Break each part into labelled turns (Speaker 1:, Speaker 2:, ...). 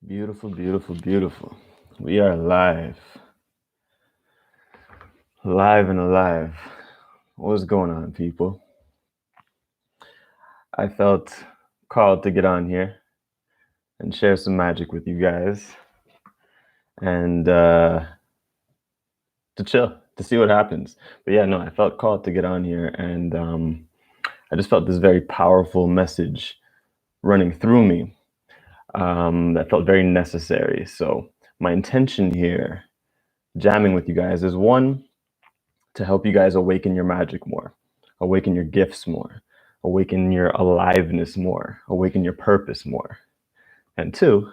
Speaker 1: Beautiful, beautiful, beautiful. We are live. Live and alive. What's going on, people? I felt called to get on here and share some magic with you guys and to chill, to see what happens. But yeah, no, I felt called to get on here and I just felt this very powerful message running through me that felt very necessary. So my intention here, jamming with you guys, is one, to help you guys awaken your magic more, awaken your gifts more, awaken your aliveness more, awaken your purpose more. And two,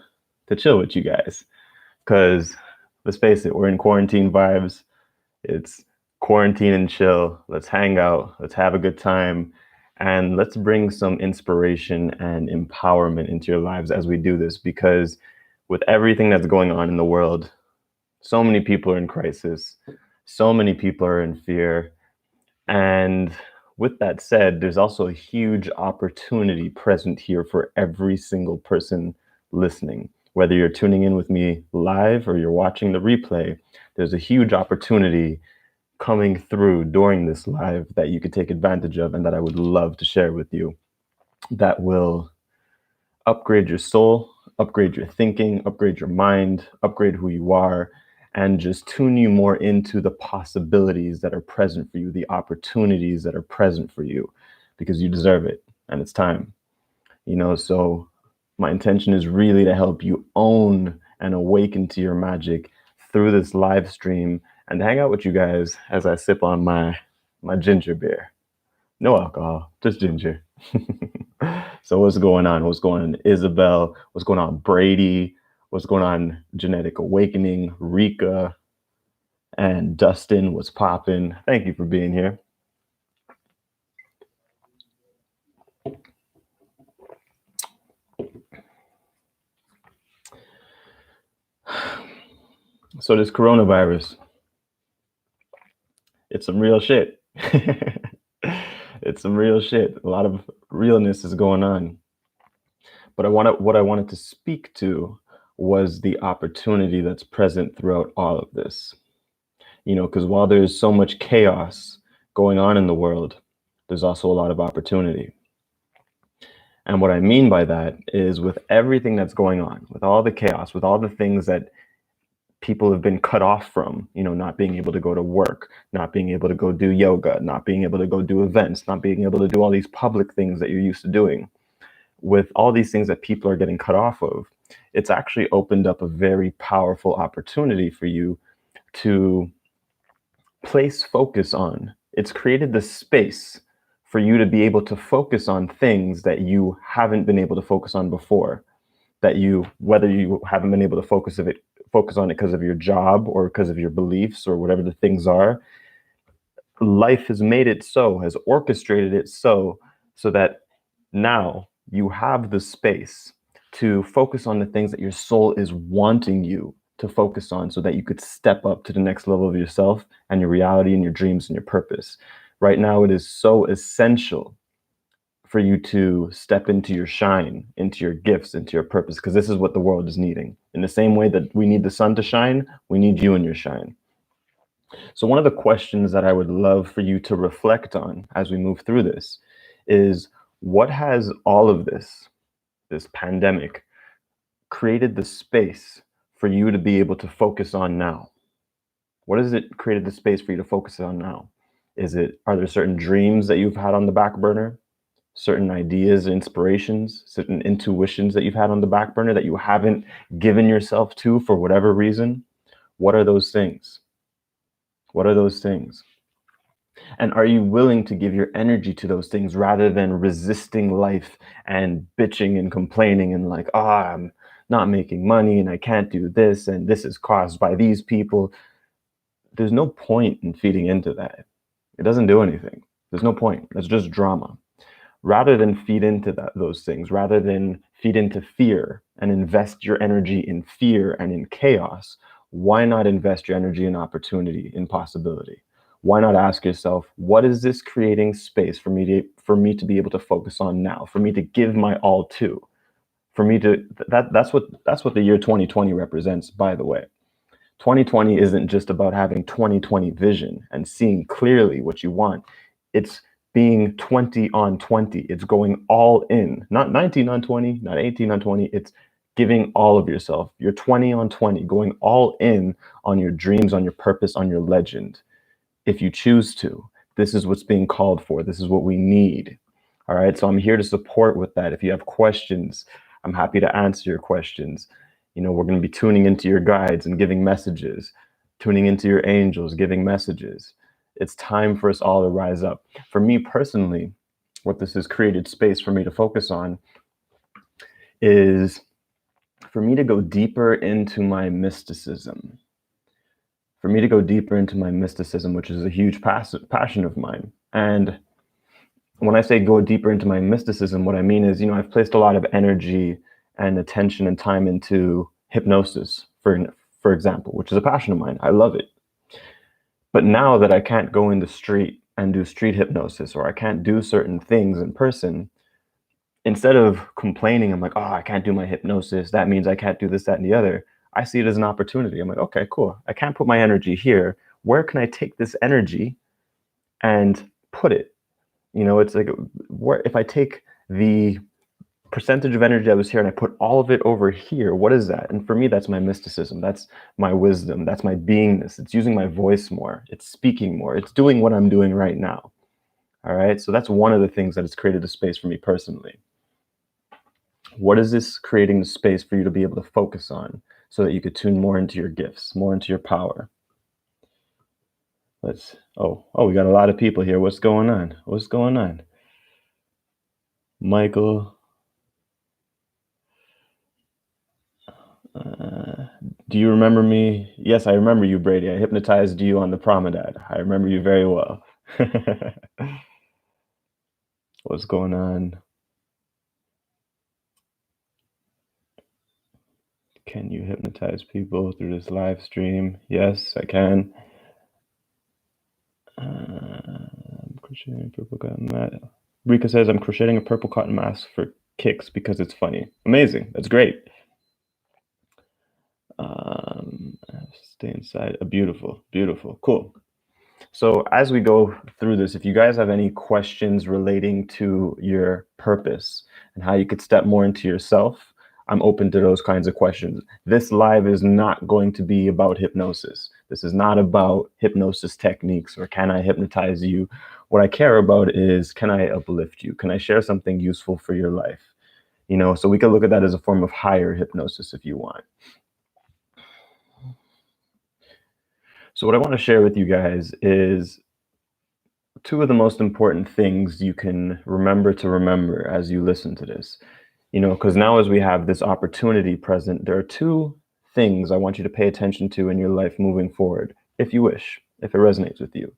Speaker 1: to chill with you guys. Because let's face it, we're in quarantine vibes. It's quarantine and chill. Let's hang out. Let's have a good time. And let's bring some inspiration and empowerment into your lives as we do this. Because with everything that's going on in the world, so many people are in crisis. So many people are in fear. And with that said, there's also a huge opportunity present here for every single person listening. Whether you're tuning in with me live or you're watching the replay, there's a huge opportunity coming through during this live that you could take advantage of and that I would love to share with you, that will upgrade your soul, upgrade your thinking, upgrade your mind, upgrade who you are, and just tune you more into the possibilities that are present for you, the opportunities that are present for you, because you deserve it and it's time. So my intention is really to help you own and awaken to your magic through this live stream and hang out with you guys as I sip on my ginger beer. No alcohol, just ginger. So what's going on? What's going on, Isabel? What's going on, Brady? What's going on, Genetic Awakening, Rika, and Dustin? What's popping? Thank you for being here. So this coronavirus, it's some real shit. It's some real shit. A lot of realness is going on. But what I wanted to speak to was the opportunity that's present throughout all of this. Because while there's so much chaos going on in the world, there's also a lot of opportunity. And what I mean by that is, with everything that's going on, with all the chaos, with all the things that people have been cut off from, not being able to go to work, not being able to go do yoga, not being able to go do events, not being able to do all these public things that you're used to doing. With all these things that people are getting cut off of, it's actually opened up a very powerful opportunity for you to place focus on. It's created the space for you to be able to focus on things that you haven't been able to focus on before, whether you haven't been able to focus on it because of your job or because of your beliefs or whatever the things are. Life has made it so, has orchestrated it so that now you have the space to focus on the things that your soul is wanting you to focus on, so that you could step up to the next level of yourself and your reality and your dreams and your purpose. Right now, it is so essential for you to step into your shine, into your gifts, into your purpose, because this is what the world is needing. In the same way that we need the sun to shine, we need you in your shine. So one of the questions that I would love for you to reflect on as we move through this is, what has all of this pandemic, created the space for you to be able to focus on now? What has it created the space for you to focus on now? Are there certain dreams that you've had on the back burner? Certain ideas, inspirations, certain intuitions that you've had on the back burner that you haven't given yourself to for whatever reason? What are those things? What are those things? And are you willing to give your energy to those things rather than resisting life and bitching and complaining and like, I'm not making money and I can't do this and this is caused by these people? There's no point in feeding into that. It doesn't do anything. There's no point. It's just drama. Rather than feed into those things, rather than feed into fear and invest your energy in fear and in chaos, why not invest your energy in opportunity, in possibility? Why not ask yourself, what is this creating space for me to be able to focus on now, for me to give my all to, for me to that's what the year 2020 represents, by the way. 2020 isn't just about having 2020 vision and seeing clearly what you want. It's being 20 on 20. It's going all in, not 19 on 20, not 18 on 20. It's giving all of yourself. You're 20 on 20, going all in on your dreams, on your purpose, on your legend. If you choose to, this is what's being called for. This is what we need. All right. So I'm here to support with that. If you have questions, I'm happy to answer your questions. We're going to be tuning into your guides and giving messages, tuning into your angels, giving messages. It's time for us all to rise up. For me personally, what this has created space for me to focus on is for me to go deeper into my mysticism. Which is a huge passion of mine. And when I say go deeper into my mysticism, what I mean is, I've placed a lot of energy and attention and time into hypnosis, for example, which is a passion of mine. I love it. But now that I can't go in the street and do street hypnosis, or I can't do certain things in person, instead of complaining, I'm like, oh, I can't do my hypnosis. That means I can't do this, that, and the other. I see it as an opportunity. I'm like, okay, cool. I can't put my energy here. Where can I take this energy and put it? It's like, if I take the percentage of energy that was here and I put all of it over here, what is that? And for me, that's my mysticism. That's my wisdom. That's my beingness. It's using my voice more. It's speaking more. It's doing what I'm doing right now. All right. So that's one of the things that has created a space for me personally. What is this creating the space for you to be able to focus on so that you could tune more into your gifts, more into your power? We got a lot of people here. What's going on? Michael. Do you remember me? Yes, I remember you, Brady. I hypnotized you on the promenade. I remember you very well. What's going on? Can you hypnotize people through this live stream? Yes, I can. I'm crocheting a purple cotton mask. Rika says, I'm crocheting a purple cotton mask for kicks because it's funny. Amazing. That's great. Stay inside. Beautiful. Cool. So as we go through this, if you guys have any questions relating to your purpose and how you could step more into yourself, I'm open to those kinds of questions. This live is not going to be about hypnosis. This is not about hypnosis techniques or can I hypnotize you. What I care about is, can I uplift you? Can I share something useful for your life? So we can look at that as a form of higher hypnosis if you want. So what I want to share with you guys is two of the most important things you can remember as you listen to this. Because now as we have this opportunity present, there are two things I want you to pay attention to in your life moving forward, if you wish, if it resonates with you.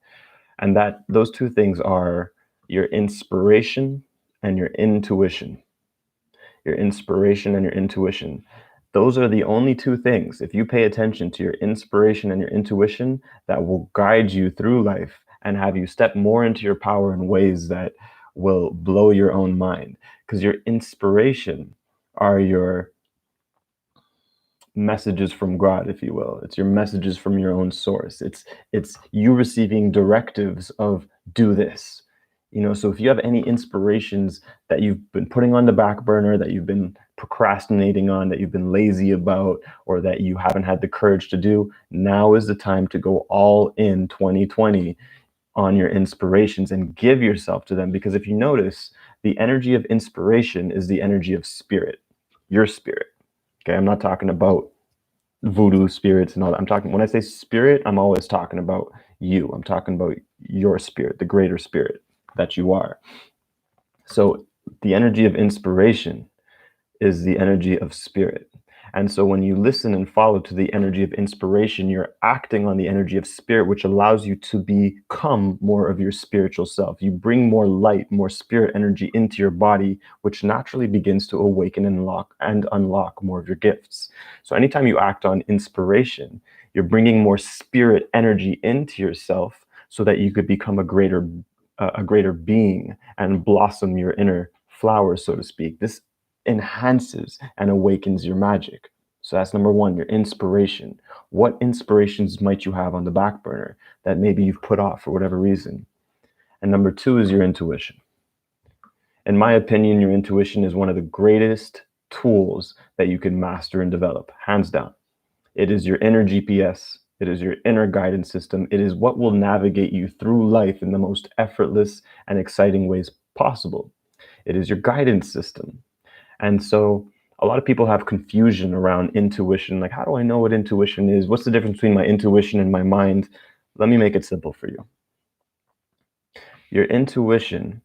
Speaker 1: And those two things are your inspiration and your intuition. Your inspiration and your intuition. Those are the only two things, if you pay attention to your inspiration and your intuition, that will guide you through life and have you step more into your power in ways that will blow your own mind. Because your inspiration are your messages from God, if you will. It's your messages from your own source. It's you receiving directives of do this. So if you have any inspirations that you've been putting on the back burner, that you've been procrastinating on, that you've been lazy about, or that you haven't had the courage to do, now is the time to go all in 2020 on your inspirations and give yourself to them. Because if you notice, the energy of inspiration is the energy of spirit, your spirit. Okay, I'm not talking about voodoo spirits and all that. When I say spirit, I'm always talking about you. I'm talking about your spirit, the greater spirit that you are. So the energy of inspiration is the energy of spirit. And so when you listen and follow to the energy of inspiration, you're acting on the energy of spirit, which allows you to become more of your spiritual self. You bring more light, more spirit energy into your body, which naturally begins to awaken and unlock more of your gifts. So anytime you act on inspiration, you're bringing more spirit energy into yourself so that you could become a greater being and blossom your inner flower, so to speak. This enhances and awakens your magic. So that's number one, your inspiration. What inspirations might you have on the back burner that maybe you've put off for whatever reason? And number two is your intuition. In my opinion, your intuition is one of the greatest tools that you can master and develop, hands down. It is your inner GPS. It is your inner guidance system. It is what will navigate you through life in the most effortless and exciting ways possible. It is your guidance system. And so a lot of people have confusion around intuition. Like, how do I know what intuition is? What's the difference between my intuition and my mind? Let me make it simple for you. Your intuition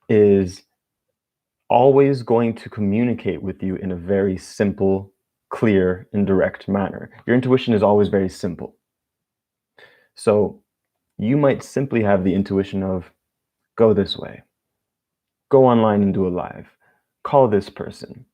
Speaker 1: is always going to communicate with you in a very simple, clear, and direct manner. Your intuition is always very simple. So you might simply have the intuition of, go this way, go online and do a live, call this person,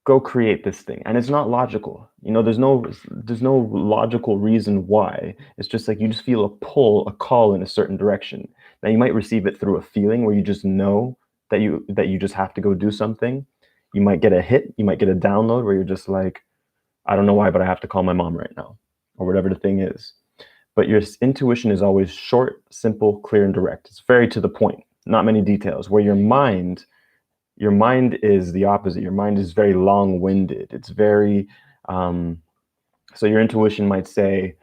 Speaker 1: go create this thing. And it's not logical. There's no logical reason why. It's just like you just feel a pull, a call in a certain direction. Now you might receive it through a feeling where you just know that you just have to go do something. You might get a hit, you might get a download where you're just like, I don't know why, but I have to call my mom right now, or whatever the thing is. But your intuition is always short, simple, clear, and direct. It's very to the point, not many details. Where your mind is the opposite. Your mind is very long-winded. It's very, so your intuition might say,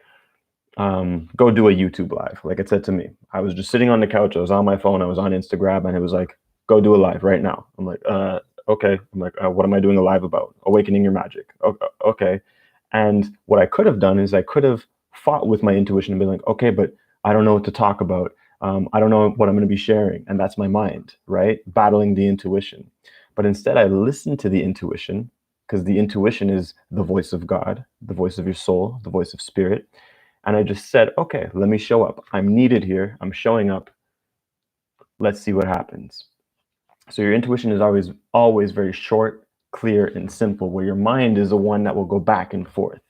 Speaker 1: go do a YouTube live. Like it said to me, I was just sitting on the couch. I was on my phone. I was on Instagram, and it was like, go do a live right now. I'm like, okay. I'm like, what am I doing a live about? Awakening your magic. Okay. And what I could have done is I could have fought with my intuition and been like, okay, but I don't know what to talk about. I don't know what I'm going to be sharing. And that's my mind, right? Battling the intuition. But instead I listened to the intuition, because the intuition is the voice of God, the voice of your soul, the voice of spirit. And I just said, okay, let me show up. I'm needed here. I'm showing up. Let's see what happens. So your intuition is always very short, clear, and simple, where your mind is the one that will go back and forth.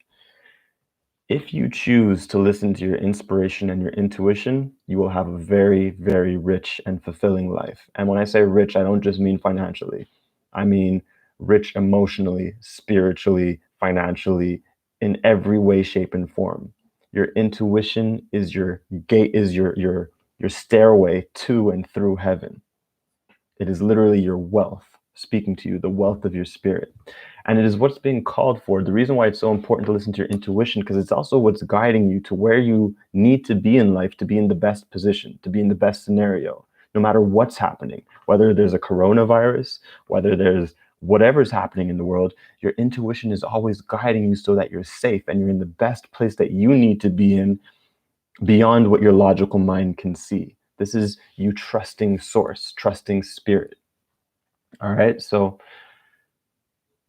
Speaker 1: If you choose to listen to your inspiration and your intuition, you will have a very, very rich and fulfilling life. And when I say rich, I don't just mean financially. I mean rich emotionally, spiritually, financially, in every way, shape, and form. Your intuition is your gate, is your stairway to and through heaven. It is literally your wealth speaking to you, the wealth of your spirit. And it is what's being called for. The reason why it's so important to listen to your intuition, because it's also what's guiding you to where you need to be in life to be in the best position, to be in the best scenario, no matter what's happening, whether there's a coronavirus, whether there's whatever's happening in the world, your intuition is always guiding you so that you're safe and you're in the best place that you need to be in beyond what your logical mind can see. This is you trusting source, trusting spirit. All right. So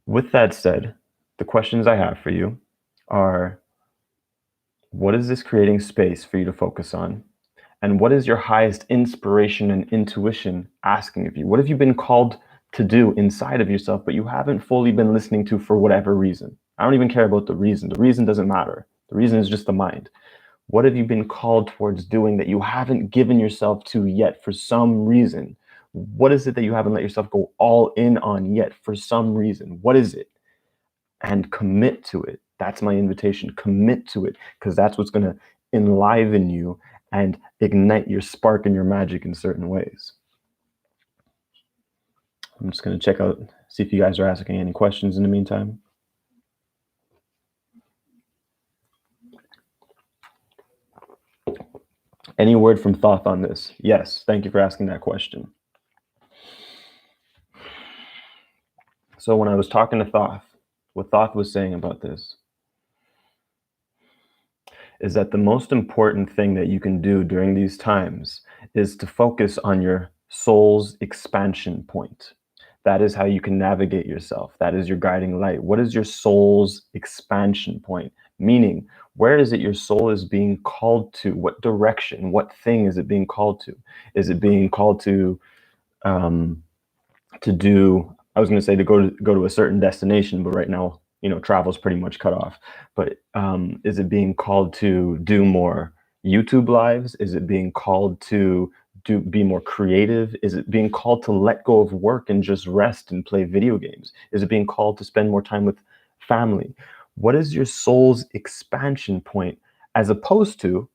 Speaker 1: with that said, the questions I have for you are, what is this creating space for you to focus on? And what is your highest inspiration and intuition asking of you? What have you been called to do inside of yourself, but you haven't fully been listening to for whatever reason? I don't even care about the reason. The reason doesn't matter. The reason is just the mind. What have you been called towards doing that you haven't given yourself to yet for some reason? What is it that you haven't let yourself go all in on yet for some reason? What is it? And commit to it. That's my invitation. Commit to it, because that's what's going to enliven you and ignite your spark and your magic in certain ways. I'm just going to check out, see if you guys are asking any questions in the meantime. Any word from Thoth on this? Yes, thank you for asking that question. So when I was talking to Thoth, what Thoth was saying about this is that the most important thing that you can do during these times is to focus on your soul's expansion point. That is how you can navigate yourself. That is your guiding light. What is your soul's expansion point? Meaning, where is it your soul is being called to? What direction? What thing is it being called to? Is it being called to do? I was going to say to go to a certain destination, but right now, travel's pretty much cut off. But is it being called to do more YouTube lives? Is it being called to be more creative? Is it being called to let go of work and just rest and play video games? Is it being called to spend more time with family? What is your soul's expansion point, as opposed to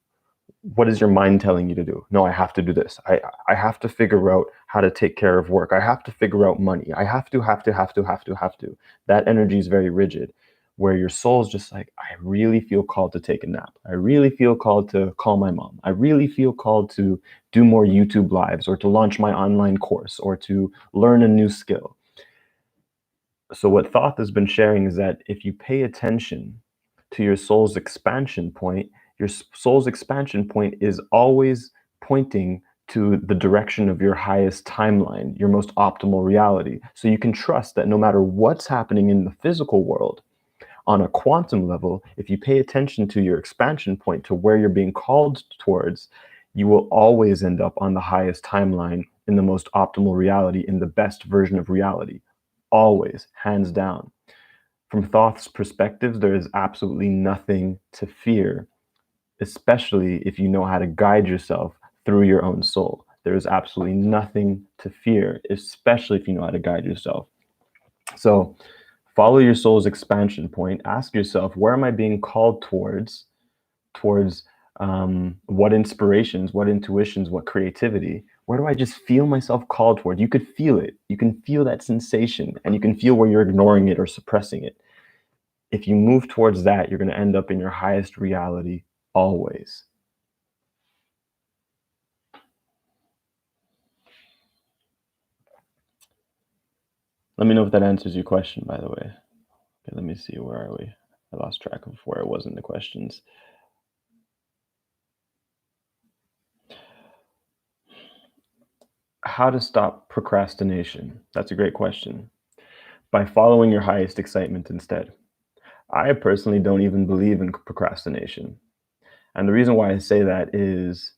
Speaker 1: what is your mind telling you to do? No, I have to do this. I have to figure out how to take care of work. I have to figure out money. I have to, have to, have to, have to, have to. That energy is very rigid, where your soul is just like, I really feel called to take a nap. I really feel called to call my mom. I really feel called to do more YouTube lives, or to launch my online course, or to learn a new skill. So what Thoth has been sharing is that if you pay attention to your soul's expansion point, your soul's expansion point is always pointing to the direction of your highest timeline, your most optimal reality. So you can trust that no matter what's happening in the physical world, on a quantum level, if you pay attention to your expansion point, to where you're being called towards, you will always end up on the highest timeline, in the most optimal reality, in the best version of reality. Always, hands down. From Thoth's perspective, there is absolutely nothing to fear, especially if you know how to guide yourself through your own soul. There is absolutely nothing to fear, especially if you know how to guide yourself. So follow your soul's expansion point. Ask yourself, where am I being called towards? What inspirations, what intuitions, what creativity? Where do I just feel myself called toward? You could feel it. You can feel that sensation, and you can feel where you're ignoring it or suppressing it. If you move towards that, you're going to end up in your highest reality always. Let me know if that answers your question, by the way. Okay, let me see, where are we? I lost track of where I was in the questions. How to stop procrastination? That's a great question. By following your highest excitement instead. I personally don't even believe in procrastination. And the reason why I say that is,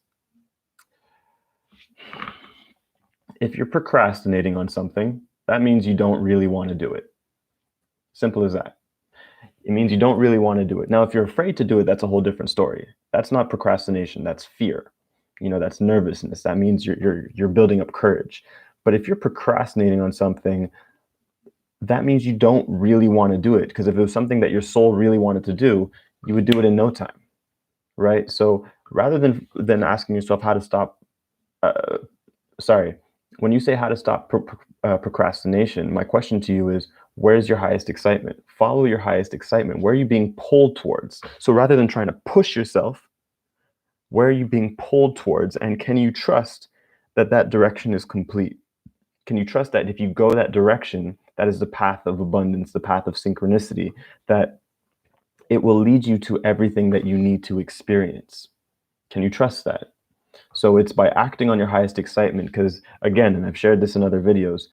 Speaker 1: if you're procrastinating on something, that means you don't really want to do it. Simple as that. It means you don't really want to do it. Now, if you're afraid to do it, that's a whole different story. That's not procrastination, that's fear. That's nervousness. That means you're building up courage. But if you're procrastinating on something, that means you don't really want to do it. Because if it was something that your soul really wanted to do, you would do it in no time, right? So rather than asking yourself how to stop, when you say how to stop procrastination, my question to you is, where's your highest excitement? Follow your highest excitement. Where are you being pulled towards? So rather than trying to push yourself, where are you being pulled towards? And can you trust that that direction is complete? Can you trust that if you go that direction, that is the path of abundance, the path of synchronicity, that it will lead you to everything that you need to experience? Can you trust that? So it's by acting on your highest excitement, because again, and I've shared this in other videos,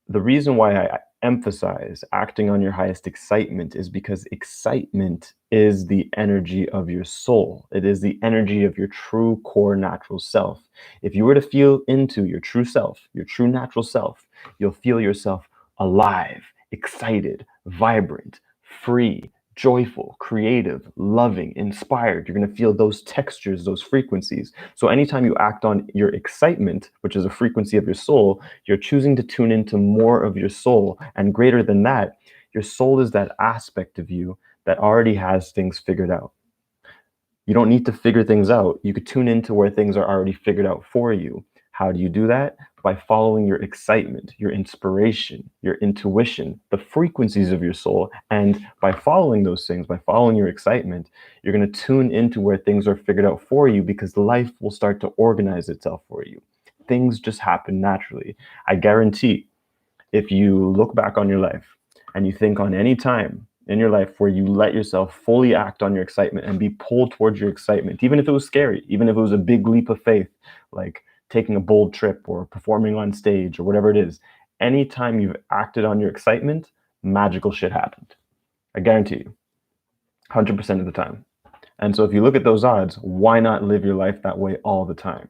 Speaker 1: the reason why I emphasize acting on your highest excitement is because excitement is the energy of your soul. It is the energy of your true core natural self. If you were to feel into your true self, your true natural self, you'll feel yourself alive, excited, vibrant, free, joyful, creative, loving, inspired. You're going to feel those textures, those frequencies. So anytime you act on your excitement, which is a frequency of your soul, you're choosing to tune into more of your soul. And greater than that, your soul is that aspect of you that already has things figured out. You don't need to figure things out. You could tune into where things are already figured out for you. How do you do that? By following your excitement, your inspiration, your intuition, the frequencies of your soul. And by following those things, by following your excitement, you're going to tune into where things are figured out for you, because life will start to organize itself for you. Things just happen naturally. I guarantee, if you look back on your life and you think on any time in your life where you let yourself fully act on your excitement and be pulled towards your excitement, even if it was scary, even if it was a big leap of faith, like taking a bold trip or performing on stage or whatever it is, anytime you've acted on your excitement, magical shit happened. I guarantee you, 100% of the time. And so if you look at those odds, why not live your life that way all the time?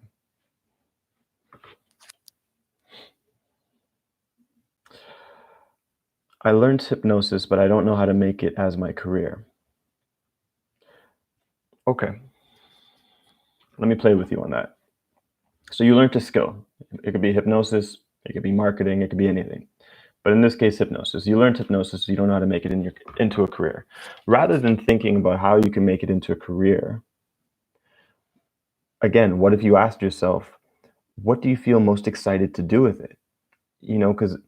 Speaker 1: I learned hypnosis, but I don't know how to make it as my career. Okay. Let me play with you on that. So you learned a skill. It could be hypnosis, it could be marketing, it could be anything. But in this case, hypnosis. You learned hypnosis, so you don't know how to make it into a career. Rather than thinking about how you can make it into a career, again, what if you asked yourself, what do you feel most excited to do with it? Because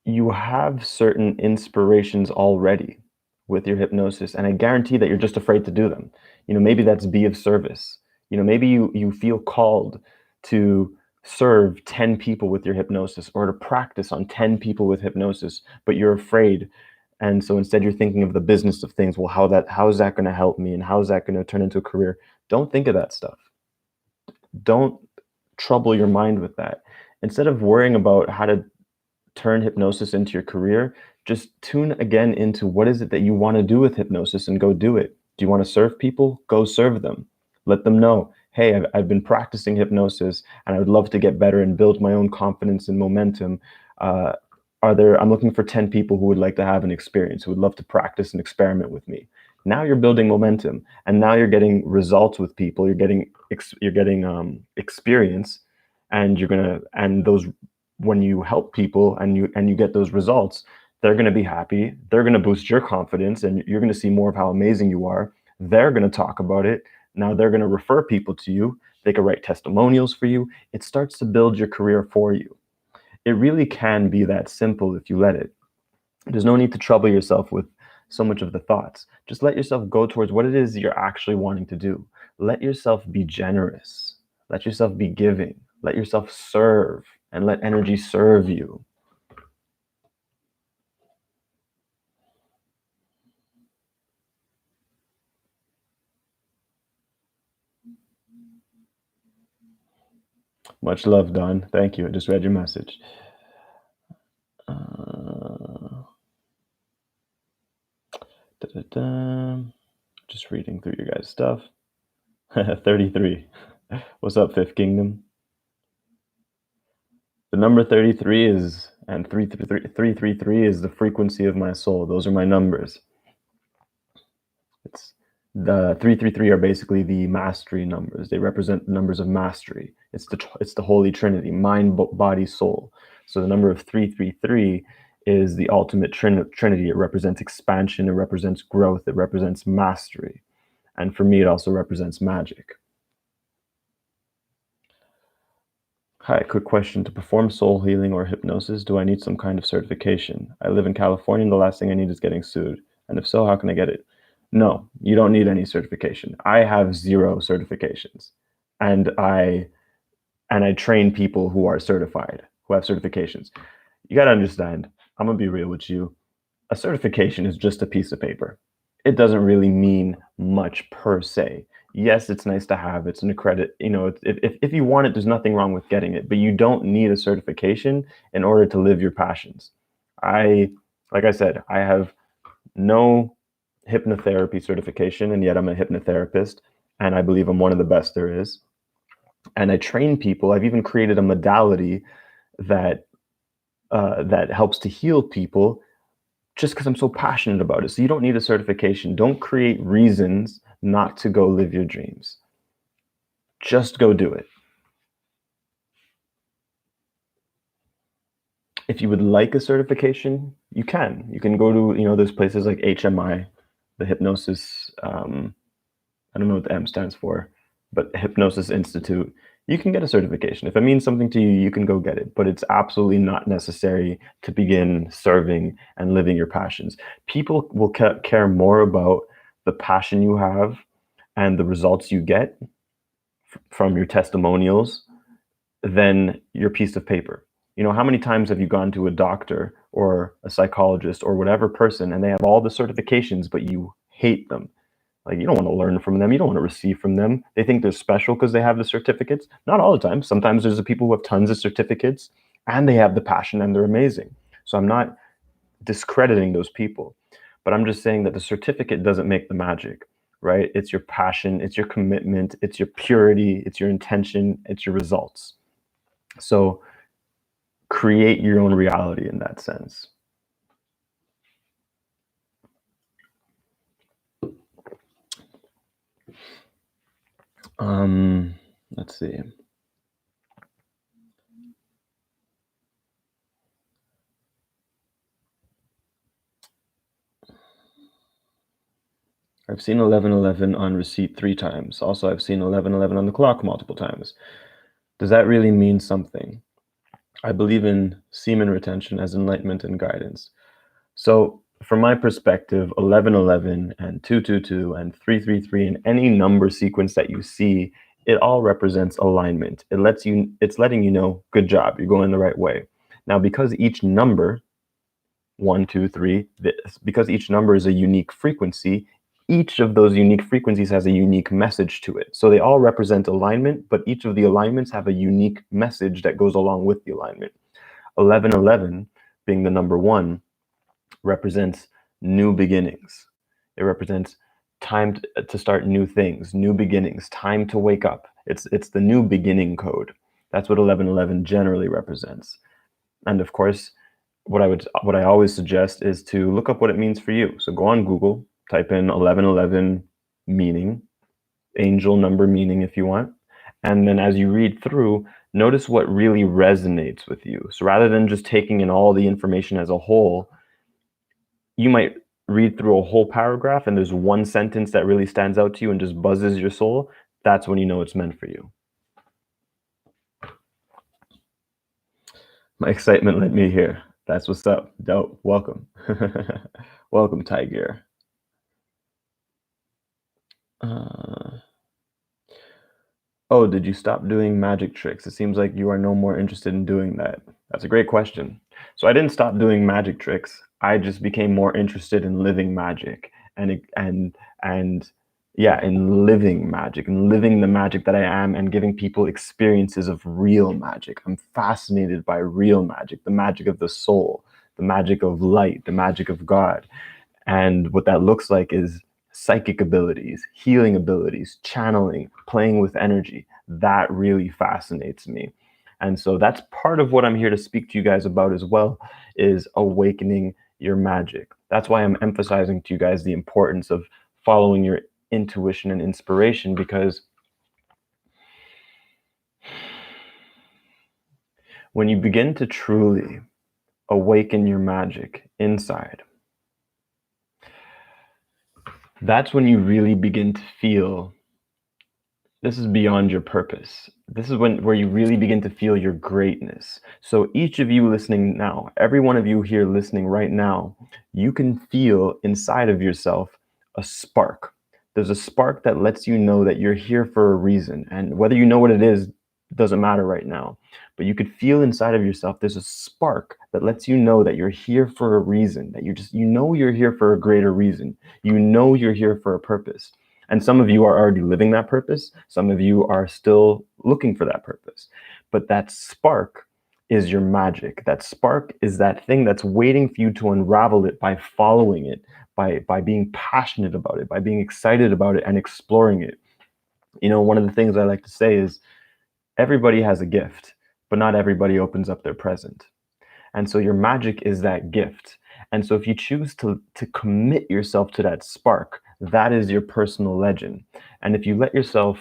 Speaker 1: you have certain inspirations already with your hypnosis, and I guarantee that you're just afraid to do them. Maybe that's be of service. Maybe you feel called to serve 10 people with your hypnosis, or to practice on 10 people with hypnosis, but you're afraid. And so instead you're thinking of the business of things. Well, how is that going to help me, and how is that going to turn into a career? Don't think of that stuff. Don't trouble your mind with that. Instead of worrying about how to turn hypnosis into your career, just tune again into what is it that you want to do with hypnosis and go do it. Do you want to serve people? Go serve them. Let them know, hey, I've been practicing hypnosis and I would love to get better and build my own confidence and momentum. Uh, I'm looking for 10 people who would like to have an experience, who would love to practice and experiment with me. Now you're building momentum, and now you're getting results with people. You're getting experience, and those, when you help people and you get those results, they're going to be happy. They're going to boost your confidence, and you're going to see more of how amazing you are. They're going to talk about it. Now they're going to refer people to you. They can write testimonials for you. It starts to build your career for you. It really can be that simple if you let it. There's no need to trouble yourself with so much of the thoughts. Just let yourself go towards what it is you're actually wanting to do. Let yourself be generous. Let yourself be giving. Let yourself serve, and let energy serve you. Much love, Don. Thank you. I just read your message. Da-da-da. Just reading through your guys' stuff. 33. What's up, Fifth Kingdom? The number 33 is, and 333 is the frequency of my soul. Those are my numbers. It's the 333 are basically the mastery numbers. They represent the numbers of mastery. It's the Holy Trinity, mind, body, soul. So the number of 333 is the ultimate trinity. It represents expansion. It represents growth. It represents mastery. And for me, it also represents magic. Hi, quick question. To perform soul healing or hypnosis, do I need some kind of certification? I live in California, and the last thing I need is getting sued. And if so, how can I get it? No, you don't need any certification. I have 0 certifications. And I train people who are certified, who have certifications. You got to understand, I'm going to be real with you. A certification is just a piece of paper. It doesn't really mean much per se. Yes, it's nice to have. It's an accredit. If you want it, there's nothing wrong with getting it. But you don't need a certification in order to live your passions. Like I said, I have no hypnotherapy certification, and yet I'm a hypnotherapist, and I believe I'm one of the best there is. And I train people. I've even created a modality that helps to heal people, just because I'm so passionate about it. So you don't need a certification. Don't create reasons not to go live your dreams. Just go do it. If you would like a certification, you can. You can go to, there's places like HMI, the Hypnosis, I don't know what the M stands for, but Hypnosis Institute. You can get a certification. If it means something to you, you can go get it. But it's absolutely not necessary to begin serving and living your passions. People will care more about the passion you have and the results you get from your testimonials than your piece of paper. How many times have you gone to a doctor or a psychologist or whatever person, and they have all the certifications, but you hate them? Like, you don't want to learn from them. You don't want to receive from them. They think they're special because they have the certificates. Not all the time. Sometimes there's the people who have tons of certificates and they have the passion and they're amazing. So I'm not discrediting those people, but I'm just saying that the certificate doesn't make the magic, right? It's your passion, it's your commitment, it's your purity, it's your intention, it's your results. So create your own reality in that sense. Let's see. I've seen 1111 on receipt 3 times. Also, I've seen 1111 on the clock multiple times. Does that really mean something? I believe in semen retention as enlightenment and guidance. So, from my perspective, 1111 and 222 and 333 and any number sequence that you see, it all represents alignment. It's letting you know, good job, you're going the right way. Now, because each number, 1, 2, 3, because each number is a unique frequency, each of those unique frequencies has a unique message to it. So they all represent alignment, but each of the alignments have a unique message that goes along with the alignment. 1111 being the number 1 represents new beginnings. It represents time to start new things, new beginnings, time to wake up. It's the new beginning code. That's what 1111 generally represents. And of course, what I always suggest is to look up what it means for you. So go on Google, type in 1111 meaning, angel number meaning if you want. And then as you read through, notice what really resonates with you. So rather than just taking in all the information as a whole, you might read through a whole paragraph and there's one sentence that really stands out to you and just buzzes your soul. That's when you know it's meant for you. My excitement led me here. That's what's up. Dope. Welcome. Welcome, Tiger. Oh, did you stop doing magic tricks? It seems like you are no more interested in doing that. That's a great question. So I didn't stop doing magic tricks. I just became more interested in living magic and yeah, in living magic and living the magic that I am and giving people experiences of real magic. I'm fascinated by real magic, the magic of the soul, the magic of light, the magic of God. And what that looks like is psychic abilities, healing abilities, channeling, playing with energy. That really fascinates me. And so that's part of what I'm here to speak to you guys about as well, is awakening your magic. That's why I'm emphasizing to you guys the importance of following your intuition and inspiration, because when you begin to truly awaken your magic inside, that's when you really begin to feel this is beyond your purpose. This is where you really begin to feel your greatness. So each of you listening now, every one of you here listening right now, you can feel inside of yourself a spark. There's a spark that lets you know that you're here for a reason. And whether you know what it is doesn't matter right now. But you could feel inside of yourself, there's a spark that lets you know that you're here for a reason, that you know you're here for a greater reason. You know you're here for a purpose. And some of you are already living that purpose. Some of you are still looking for that purpose. But that spark is your magic. That spark is that thing that's waiting for you to unravel it by following it, by being passionate about it, by being excited about it and exploring it. You know, one of the things I like to say is everybody has a gift, but not everybody opens up their present. And so your magic is that gift. And so if you choose to commit yourself to that spark, that is your personal legend. And if you let yourself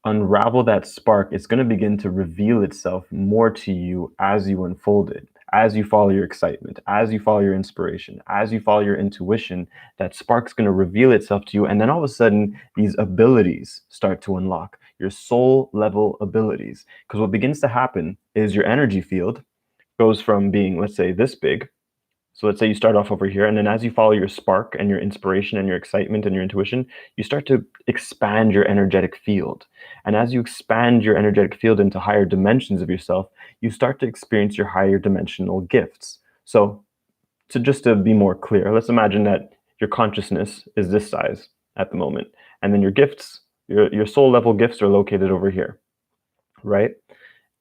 Speaker 1: unravel that spark, it's going to begin to reveal itself more to you as you unfold it, as you follow your excitement, as you follow your inspiration, as you follow your intuition. That spark's going to reveal itself to you. And then all of a sudden, these abilities start to unlock, your soul level abilities. Because what begins to happen is your energy field goes from being, let's say, this big. So let's say you start off over here, and then as you follow your spark and your inspiration and your excitement and your intuition, you start to expand your energetic field. And as you expand your energetic field into higher dimensions of yourself, you start to experience your higher dimensional gifts. So just to be more clear, let's imagine that your consciousness is this size at the moment, and then your gifts, your soul level gifts are located over here, right?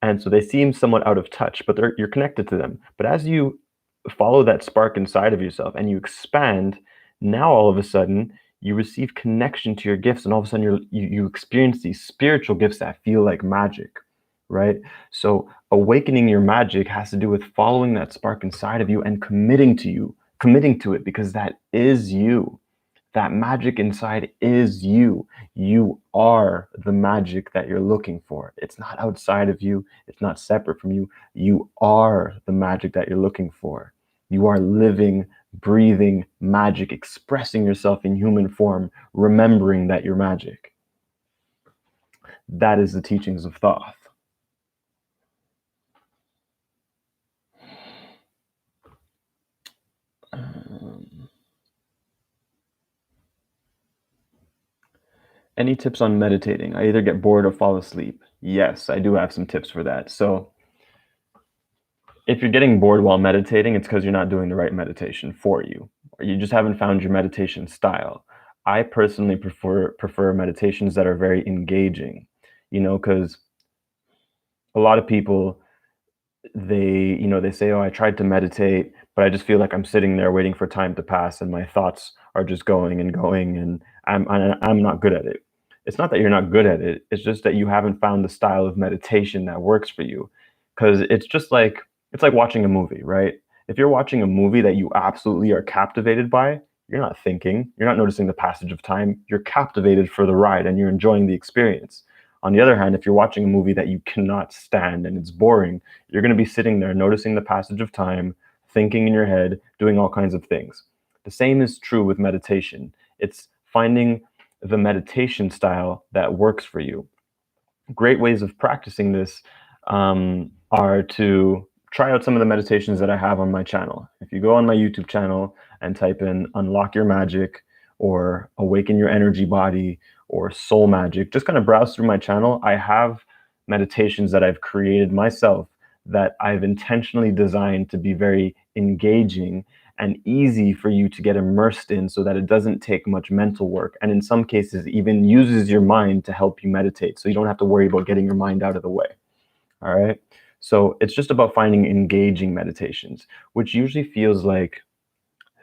Speaker 1: And so they seem somewhat out of touch, but you're connected to them. But as you follow that spark inside of yourself and you expand, now all of a sudden you receive connection to your gifts, and all of a sudden you experience these spiritual gifts that feel like magic, right? So awakening your magic has to do with following that spark inside of you and committing to it, because that is you. That magic inside is you. You are the magic that you're looking for. It's not outside of you. It's not separate from you. You are the magic that you're looking for. You are living, breathing magic, expressing yourself in human form, remembering that you're magic. That is the teachings of Thoth. Any tips on meditating? I either get bored or fall asleep. Yes, I do have some tips for that. So, if you're getting bored while meditating, it's because you're not doing the right meditation for you, or you just haven't found your meditation style. I personally prefer meditations that are very engaging, because a lot of people, they say, oh, I tried to meditate, but I just feel like I'm sitting there waiting for time to pass and my thoughts are just going and going, and I'm not good at it. It's not that you're not good at it, it's just that you haven't found the style of meditation that works for you. Because it's like watching a movie, right? If you're watching a movie that you absolutely are captivated by, you're not thinking, you're not noticing the passage of time, you're captivated for the ride and you're enjoying the experience. On the other hand, if you're watching a movie that you cannot stand and it's boring, you're going to be sitting there noticing the passage of time, thinking in your head, doing all kinds of things. The same is true with meditation. It's finding the meditation style that works for you. Great ways of practicing this are to try out some of the meditations that I have on my channel. If you go on my YouTube channel and type in Unlock Your Magic or Awaken Your Energy Body or Soul Magic, just kind of browse through my channel. I have meditations that I've created myself that I've intentionally designed to be very engaging and easy for you to get immersed in so that it doesn't take much mental work. And in some cases, even uses your mind to help you meditate. So you don't have to worry about getting your mind out of the way. All right. So it's just about finding engaging meditations, which usually feels like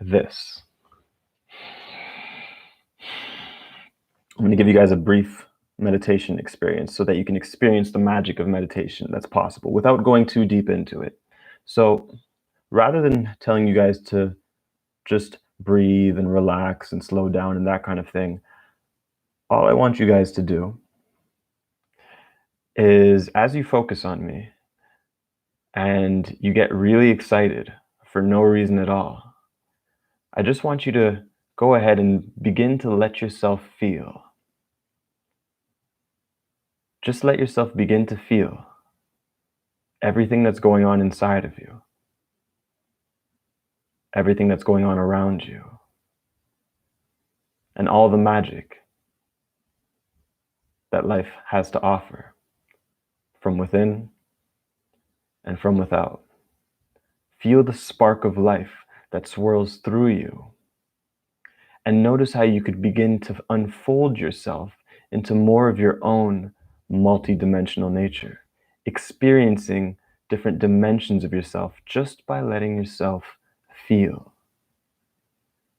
Speaker 1: this. I'm going to give you guys a brief meditation experience so that you can experience the magic of meditation that's possible without going too deep into it. So rather than telling you guys to just breathe and relax and slow down and that kind of thing, all I want you guys to do is, as you focus on me and you get really excited for no reason at all, I just want you to go ahead and begin to let yourself feel. Just let yourself begin to feel everything that's going on inside of you, everything that's going on around you, and all the magic that life has to offer from within and from without. Feel the spark of life that swirls through you. And notice how you could begin to unfold yourself into more of your own multidimensional nature, experiencing different dimensions of yourself just by letting yourself feel.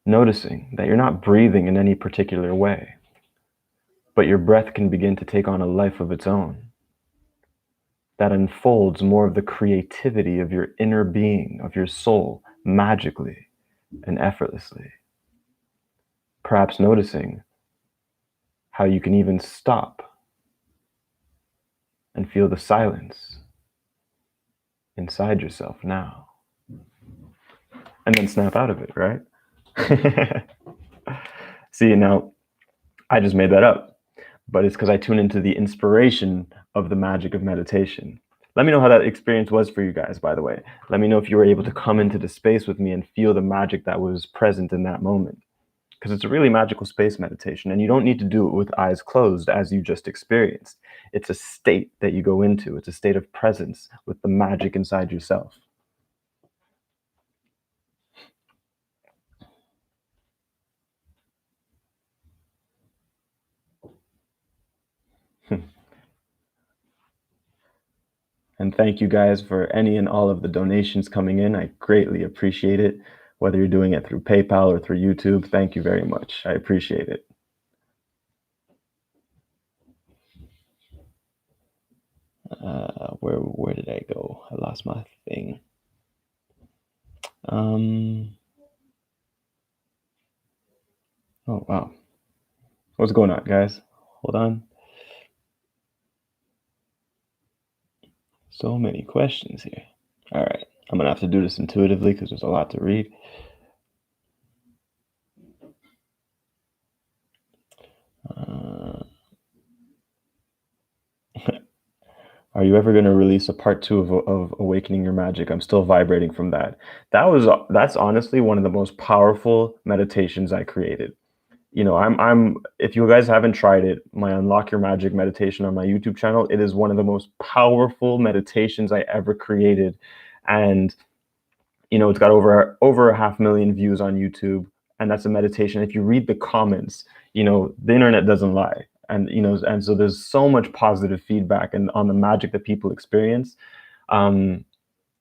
Speaker 1: Noticing that you're not breathing in any particular way, but your breath can begin to take on a life of its own that unfolds more of the creativity of your inner being, of your soul, magically and effortlessly. Perhaps noticing how you can even stop and feel the silence inside yourself now. And then snap out of it, right? See, now, I just made that up, but it's because I tune into the inspiration of the magic of meditation. Let me know how that experience was for you guys, by the way. Let me know if you were able to come into the space with me and feel the magic that was present in that moment. Because it's a really magical space meditation, and you don't need to do it with eyes closed as you just experienced. It's a state that you go into. It's a state of presence with the magic inside yourself. And thank you guys for any and all of the donations coming in. I greatly appreciate it. Whether you're doing it through PayPal or through YouTube, thank you very much. I appreciate it. Where did I go? I lost my thing. Oh, wow. What's going on, guys? Hold on. So many questions here. All right. I'm going to have to do this intuitively because there's a lot to read. Uh, are you ever going to release a part 2 of Awakening Your Magic? I'm still vibrating from that. That's honestly one of the most powerful meditations I created. I'm if you guys haven't tried it, my Unlock Your Magic meditation on my YouTube channel, it is one of the most powerful meditations I ever created. And it's got over a 500,000 views on YouTube, and that's a meditation. If you read the comments, the internet doesn't lie. And so there's so much positive feedback and on the magic that people experience. Um,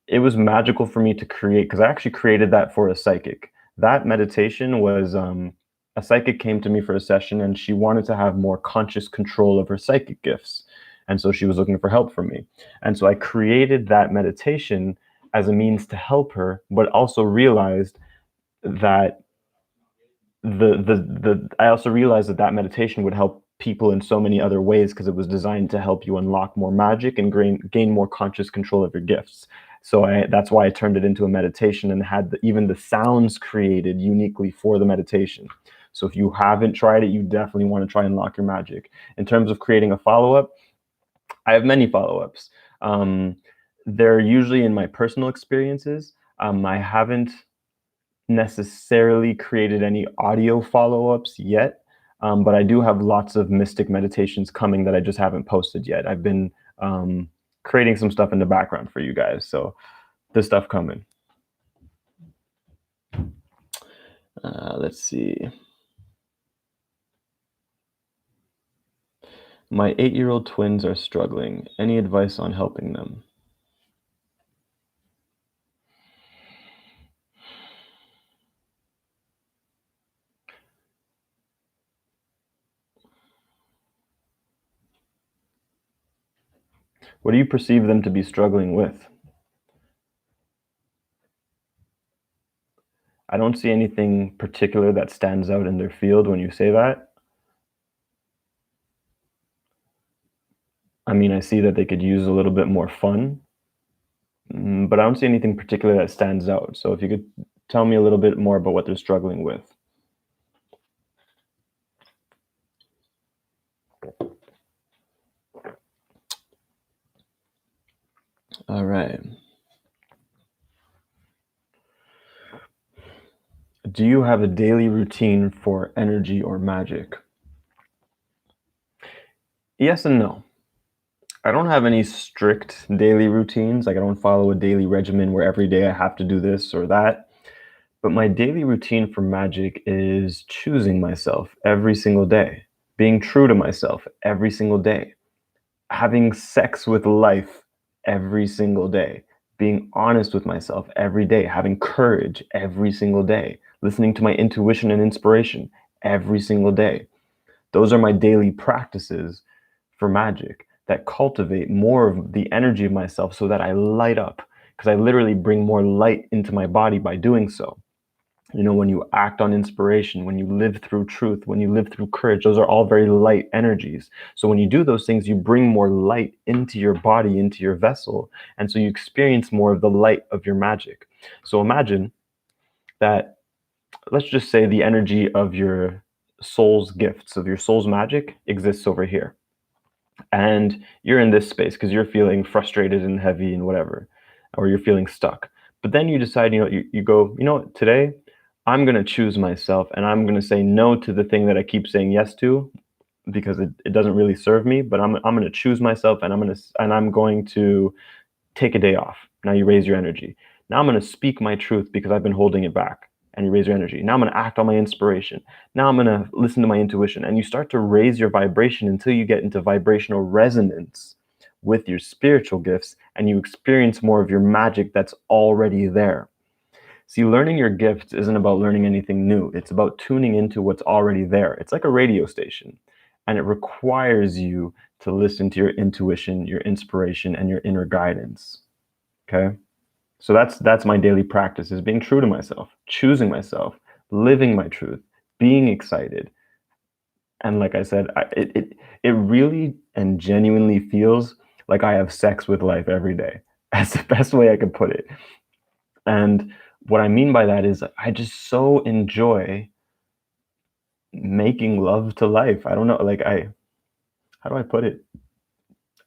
Speaker 1: it was magical for me to create because I actually created that for a psychic. That meditation was a psychic came to me for a session and she wanted to have more conscious control of her psychic gifts. And so she was looking for help from me. And so I created that meditation as a means to help her, but also realized that I also realized that meditation would help people in so many other ways because it was designed to help you unlock more magic and gain more conscious control of your gifts. So that's why I turned it into a meditation and had even the sounds created uniquely for the meditation. So if you haven't tried it, you definitely want to try and unlock your magic. In terms of creating a follow-up, I have many follow-ups. Um, they're usually in my personal experiences. I haven't necessarily created any audio follow-ups yet, but I do have lots of mystic meditations coming that I just haven't posted yet. I've been creating some stuff in the background for you guys, so this stuff coming. Let's see. My 8-year-old twins are struggling. Any advice on helping them? What do you perceive them to be struggling with? I don't see anything particular that stands out in their field when you say that. I mean, I see that they could use a little bit more fun, but I don't see anything particular that stands out. So if you could tell me a little bit more about what they're struggling with. All right. Do you have a daily routine for energy or magic? Yes and no. I don't have any strict daily routines. Like I don't follow a daily regimen where every day I have to do this or that. But my daily routine for magic is choosing myself every single day, being true to myself every single day, having sex with life every single day, being honest with myself every day, having courage every single day, listening to my intuition and inspiration every single day. Those are my daily practices for magic that cultivate more of the energy of myself so that I light up because I literally bring more light into my body by doing so. When you act on inspiration, when you live through truth, when you live through courage, those are all very light energies. So when you do those things, you bring more light into your body, into your vessel. And so you experience more of the light of your magic. So imagine that, let's just say the energy of your soul's gifts, of your soul's magic exists over here. And you're in this space because you're feeling frustrated and heavy and whatever, or you're feeling stuck. But then you decide, you go, what, today I'm going to choose myself and I'm going to say no to the thing that I keep saying yes to because it doesn't really serve me, but I'm going to choose myself and I'm going to take a day off. Now you raise your energy. Now I'm going to speak my truth because I've been holding it back. And you raise your energy. Now I'm going to act on my inspiration. Now I'm going to listen to my intuition. And you start to raise your vibration until you get into vibrational resonance with your spiritual gifts and you experience more of your magic that's already there. See, learning your gifts isn't about learning anything new. It's about tuning into what's already there. It's like a radio station. And it requires you to listen to your intuition, your inspiration, and your inner guidance. Okay? So that's my daily practice is being true to myself, choosing myself, living my truth, being excited. And like I said, it really and genuinely feels like I have sex with life every day. That's the best way I could put it. And what I mean by that is I just so enjoy making love to life. I don't know, like how do I put it?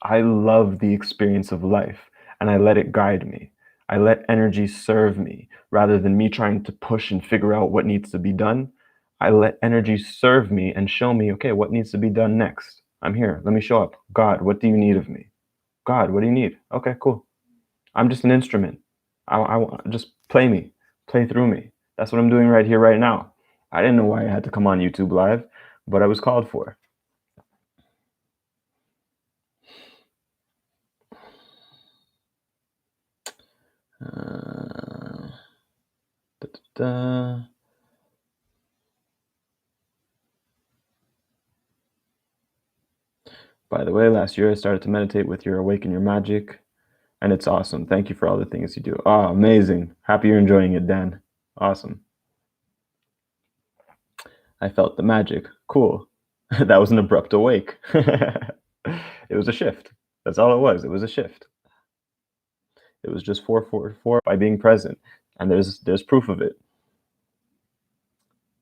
Speaker 1: I love the experience of life and I let it guide me. I let energy serve me rather than me trying to push and figure out what needs to be done. I let energy serve me and show me, okay, what needs to be done next? I'm here. Let me show up. God, what do you need of me? God, what do you need? Okay, cool. I'm just an instrument. Just play me, play through me. That's what I'm doing right here, right now. I didn't know why I had to come on YouTube Live, but I was called for. Uh, da, da, da. By the way, last year I started to meditate with your Awaken Your Magic, and it's awesome. Thank you for all the things you do. Oh, amazing. Happy you're enjoying it, Dan. Awesome. I felt the magic. Cool. That was an abrupt awake. It was a shift. That's all it was. It was a shift. It was just 444 by being present. And there's proof of it.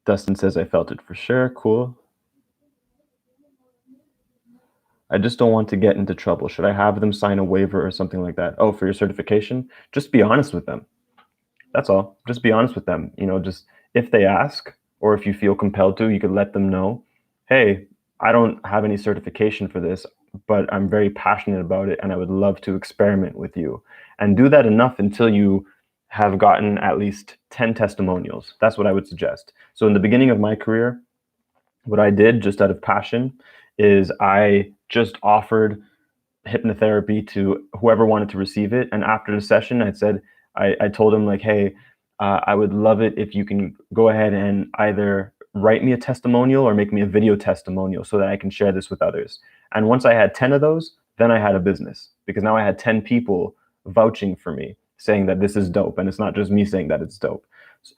Speaker 1: Dustin says I felt it for sure. Cool. I just don't want to get into trouble. Should I have them sign a waiver or something like that? Oh, for your certification? Just be honest with them. That's all. Just be honest with them. Just if they ask or if you feel compelled to, you could let them know, hey, I don't have any certification for this, but I'm very passionate about it and I would love to experiment with you. And do that enough until you have gotten at least 10 testimonials. That's what I would suggest. So in the beginning of my career, what I did just out of passion is I just offered hypnotherapy to whoever wanted to receive it. And after the session, I told him like, hey, I would love it if you can go ahead and either write me a testimonial or make me a video testimonial so that I can share this with others. And once I had 10 of those, then I had a business because now I had 10 people vouching for me saying that this is dope. And it's not just me saying that it's dope.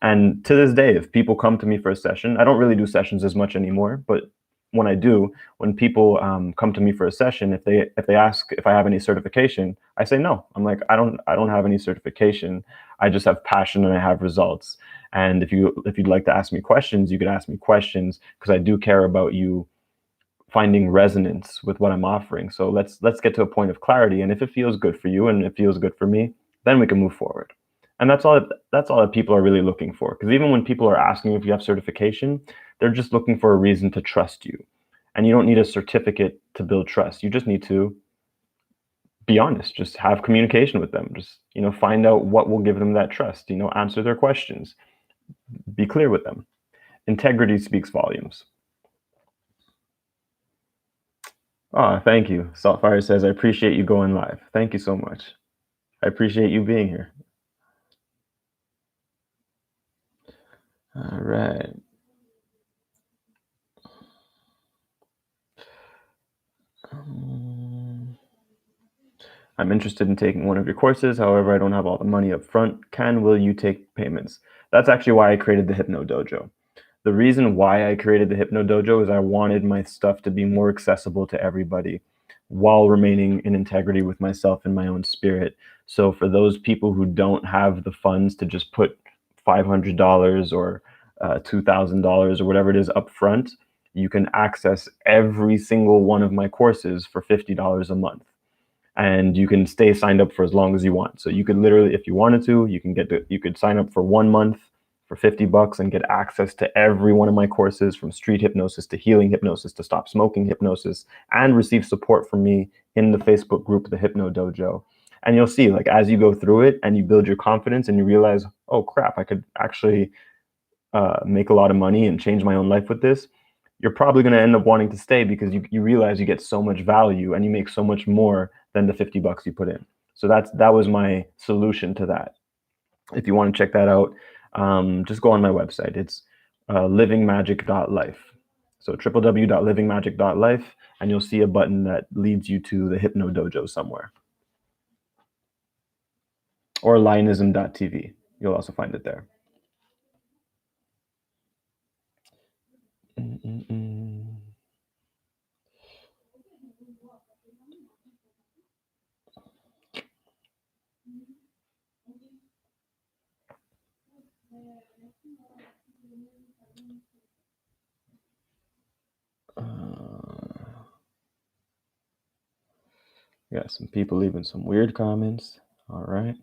Speaker 1: And to this day, if people come to me for a session, I don't really do sessions as much anymore, but when I do, when people come to me for a session, if they ask if I have any certification, I say no. I'm like, I don't have any certification. I just have passion and I have results. And if you'd like to ask me questions, you could ask me questions because I do care about you finding resonance with what I'm offering. So let's get to a point of clarity. And if it feels good for you and it feels good for me, then we can move forward. And that's all that people are really looking for. Because even when people are asking if you have certification, they're just looking for a reason to trust you. And you don't need a certificate to build trust. You just need to be honest, just have communication with them. Just, find out what will give them that trust, answer their questions, be clear with them. Integrity speaks volumes. Oh, thank you. Saltfire says, I appreciate you going live. Thank you so much. I appreciate you being here. All right. I'm interested in taking one of your courses. However, I don't have all the money up front. Will you take payments? That's actually why I created the Hypno Dojo. The reason why I created the Hypno Dojo is I wanted my stuff to be more accessible to everybody while remaining in integrity with myself and my own spirit. So for those people who don't have the funds to just put $500 or $2,000 or whatever it is up front, you can access every single one of my courses for $50 a month. And you can stay signed up for as long as you want. So you could literally, if you wanted to, you could sign up for 1 month for $50 and get access to every one of my courses, from street hypnosis to healing hypnosis to stop smoking hypnosis, and receive support from me in the Facebook group, the Hypno Dojo. And you'll see, like, as you go through it and you build your confidence and you realize, oh crap, I could actually make a lot of money and change my own life with this, you're probably going to end up wanting to stay because you realize you get so much value and you make so much more than the $50 you put in. So that was my solution to that. If you want to check that out, just go on my website. It's livingmagic.life. So www.livingmagic.life, and you'll see a button that leads you to the Hypno Dojo somewhere. Or lionism.tv. You'll also find it there. Got some people leaving some weird comments. All right.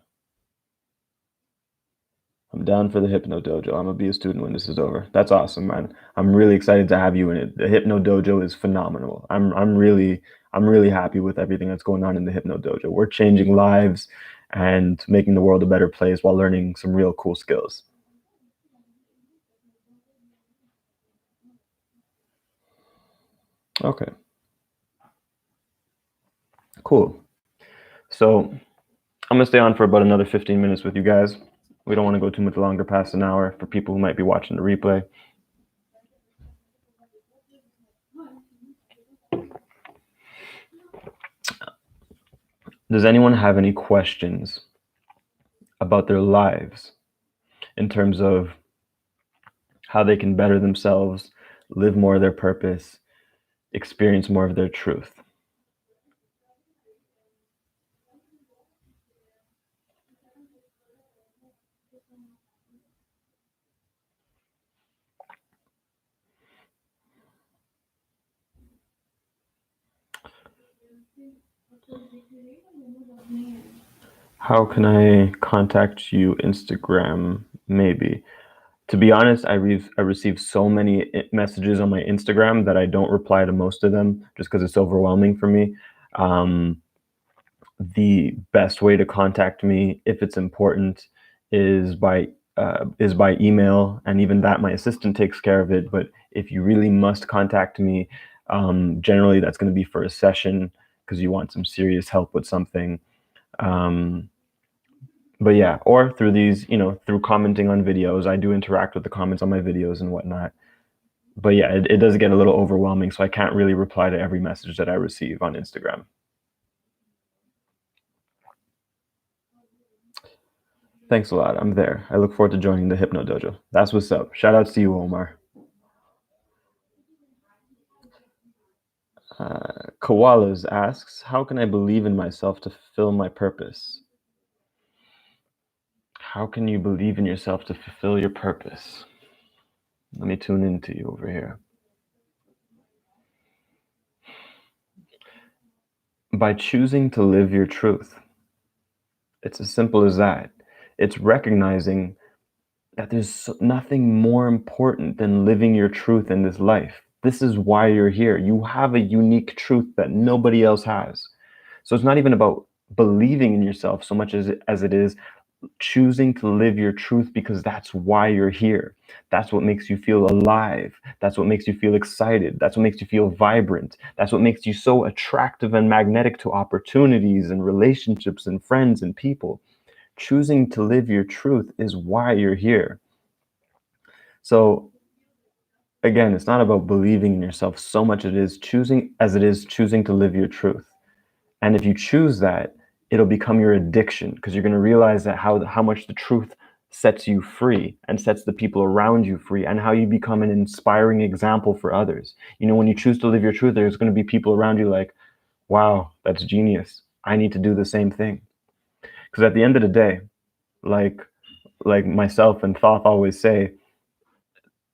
Speaker 1: I'm down for the Hypno Dojo. I'm gonna be a student when this is over. That's awesome, man. I'm really excited to have you in it. The Hypno Dojo is phenomenal. I'm really happy with everything that's going on in the Hypno Dojo. We're changing lives and making the world a better place while learning some real cool skills. Okay. Cool. So I'm gonna stay on for about another 15 minutes with you guys. We don't want to go too much longer past an hour for people who might be watching the replay. Does anyone have any questions about their lives in terms of how they can better themselves, live more of their purpose, experience more of their truth? How can I contact you? Instagram, maybe. To be honest, I receive so many messages on my Instagram that I don't reply to most of them just because it's overwhelming for me. The best way to contact me, if it's important, is by email, and even that my assistant takes care of it. But if you really must contact me, generally that's going to be for a session because you want some serious help with something. But yeah, or through these, through commenting on videos. I do interact with the comments on my videos and whatnot. But yeah, it does get a little overwhelming, so I can't really reply to every message that I receive on Instagram. Thanks a lot. I'm there. I look forward to joining the Hypno Dojo. That's what's up. Shout outs to you, Omar. Koalas asks, how can I believe in myself to fulfill my purpose? How can you believe in yourself to fulfill your purpose? Let me tune into you over here. By choosing to live your truth. It's as simple as that. It's recognizing that there's nothing more important than living your truth in this life. This is why you're here. You have a unique truth that nobody else has. So it's not even about believing in yourself so much as it is choosing to live your truth, because that's why you're here. That's what makes you feel alive. That's what makes you feel excited. That's what makes you feel vibrant. That's what makes you so attractive and magnetic to opportunities and relationships and friends and people. Choosing to live your truth is why you're here. So again, it's not about believing in yourself so much as it is choosing to live your truth. And if you choose that, it'll become your addiction, because you're going to realize that how much the truth sets you free and sets the people around you free, and how you become an inspiring example for others. When you choose to live your truth, there's going to be people around you like, wow, that's genius. I need to do the same thing. Because at the end of the day, like myself and Thoth always say,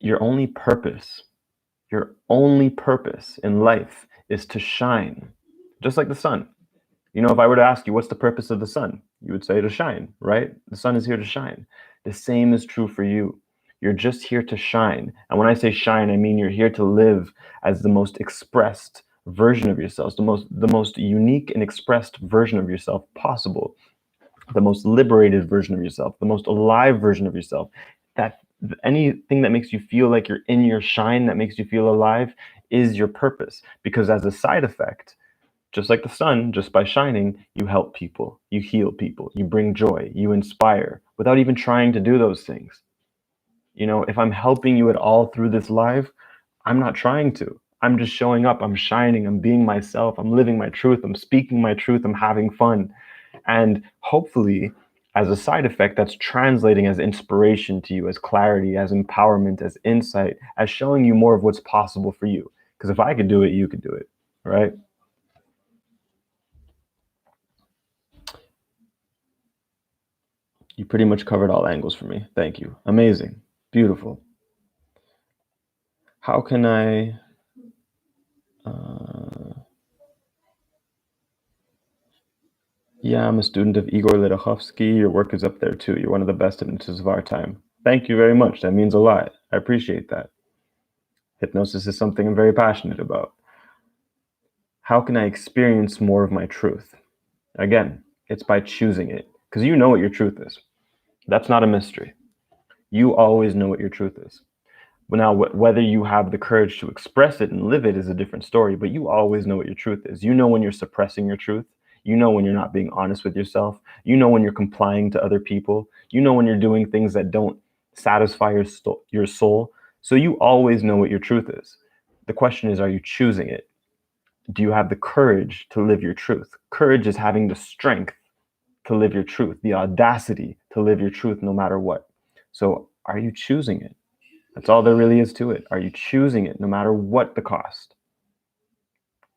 Speaker 1: your only purpose in life is to shine, just like the sun. If I were to ask you, what's the purpose of the sun? You would say to shine, right? The sun is here to shine. The same is true for you. You're just here to shine. And when I say shine, I mean you're here to live as the most expressed version of yourself, the most unique and expressed version of yourself possible, the most liberated version of yourself, the most alive version of yourself. That anything that makes you feel like you're in your shine, that makes you feel alive, is your purpose. Because as a side effect, just like the sun, just by shining, you help people, you heal people, you bring joy, you inspire without even trying to do those things. If I'm helping you at all through this live, I'm not trying to. I'm just showing up, I'm shining, I'm being myself, I'm living my truth, I'm speaking my truth, I'm having fun. And hopefully, as a side effect, that's translating as inspiration to you, as clarity, as empowerment, as insight, as showing you more of what's possible for you. Because if I could do it, you could do it, right? You pretty much covered all angles for me. Thank you. Amazing. Beautiful. How can I... Yeah, I'm a student of Igor Lidachovsky. Your work is up there too. You're one of the best hypnotists of our time. Thank you very much. That means a lot. I appreciate that. Hypnosis is something I'm very passionate about. How can I experience more of my truth? Again, it's by choosing it, because you know what your truth is. That's not a mystery. You always know what your truth is. But now, whether you have the courage to express it and live it is a different story, but you always know what your truth is. You know when you're suppressing your truth. You know when you're not being honest with yourself. You know when you're complying to other people. You know when you're doing things that don't satisfy your soul. So you always know what your truth is. The question is, are you choosing it? Do you have the courage to live your truth? Courage is having the strength to live your truth, the audacity to live your truth no matter what. So are you choosing it? That's all there really is to it. Are you choosing it no matter what the cost?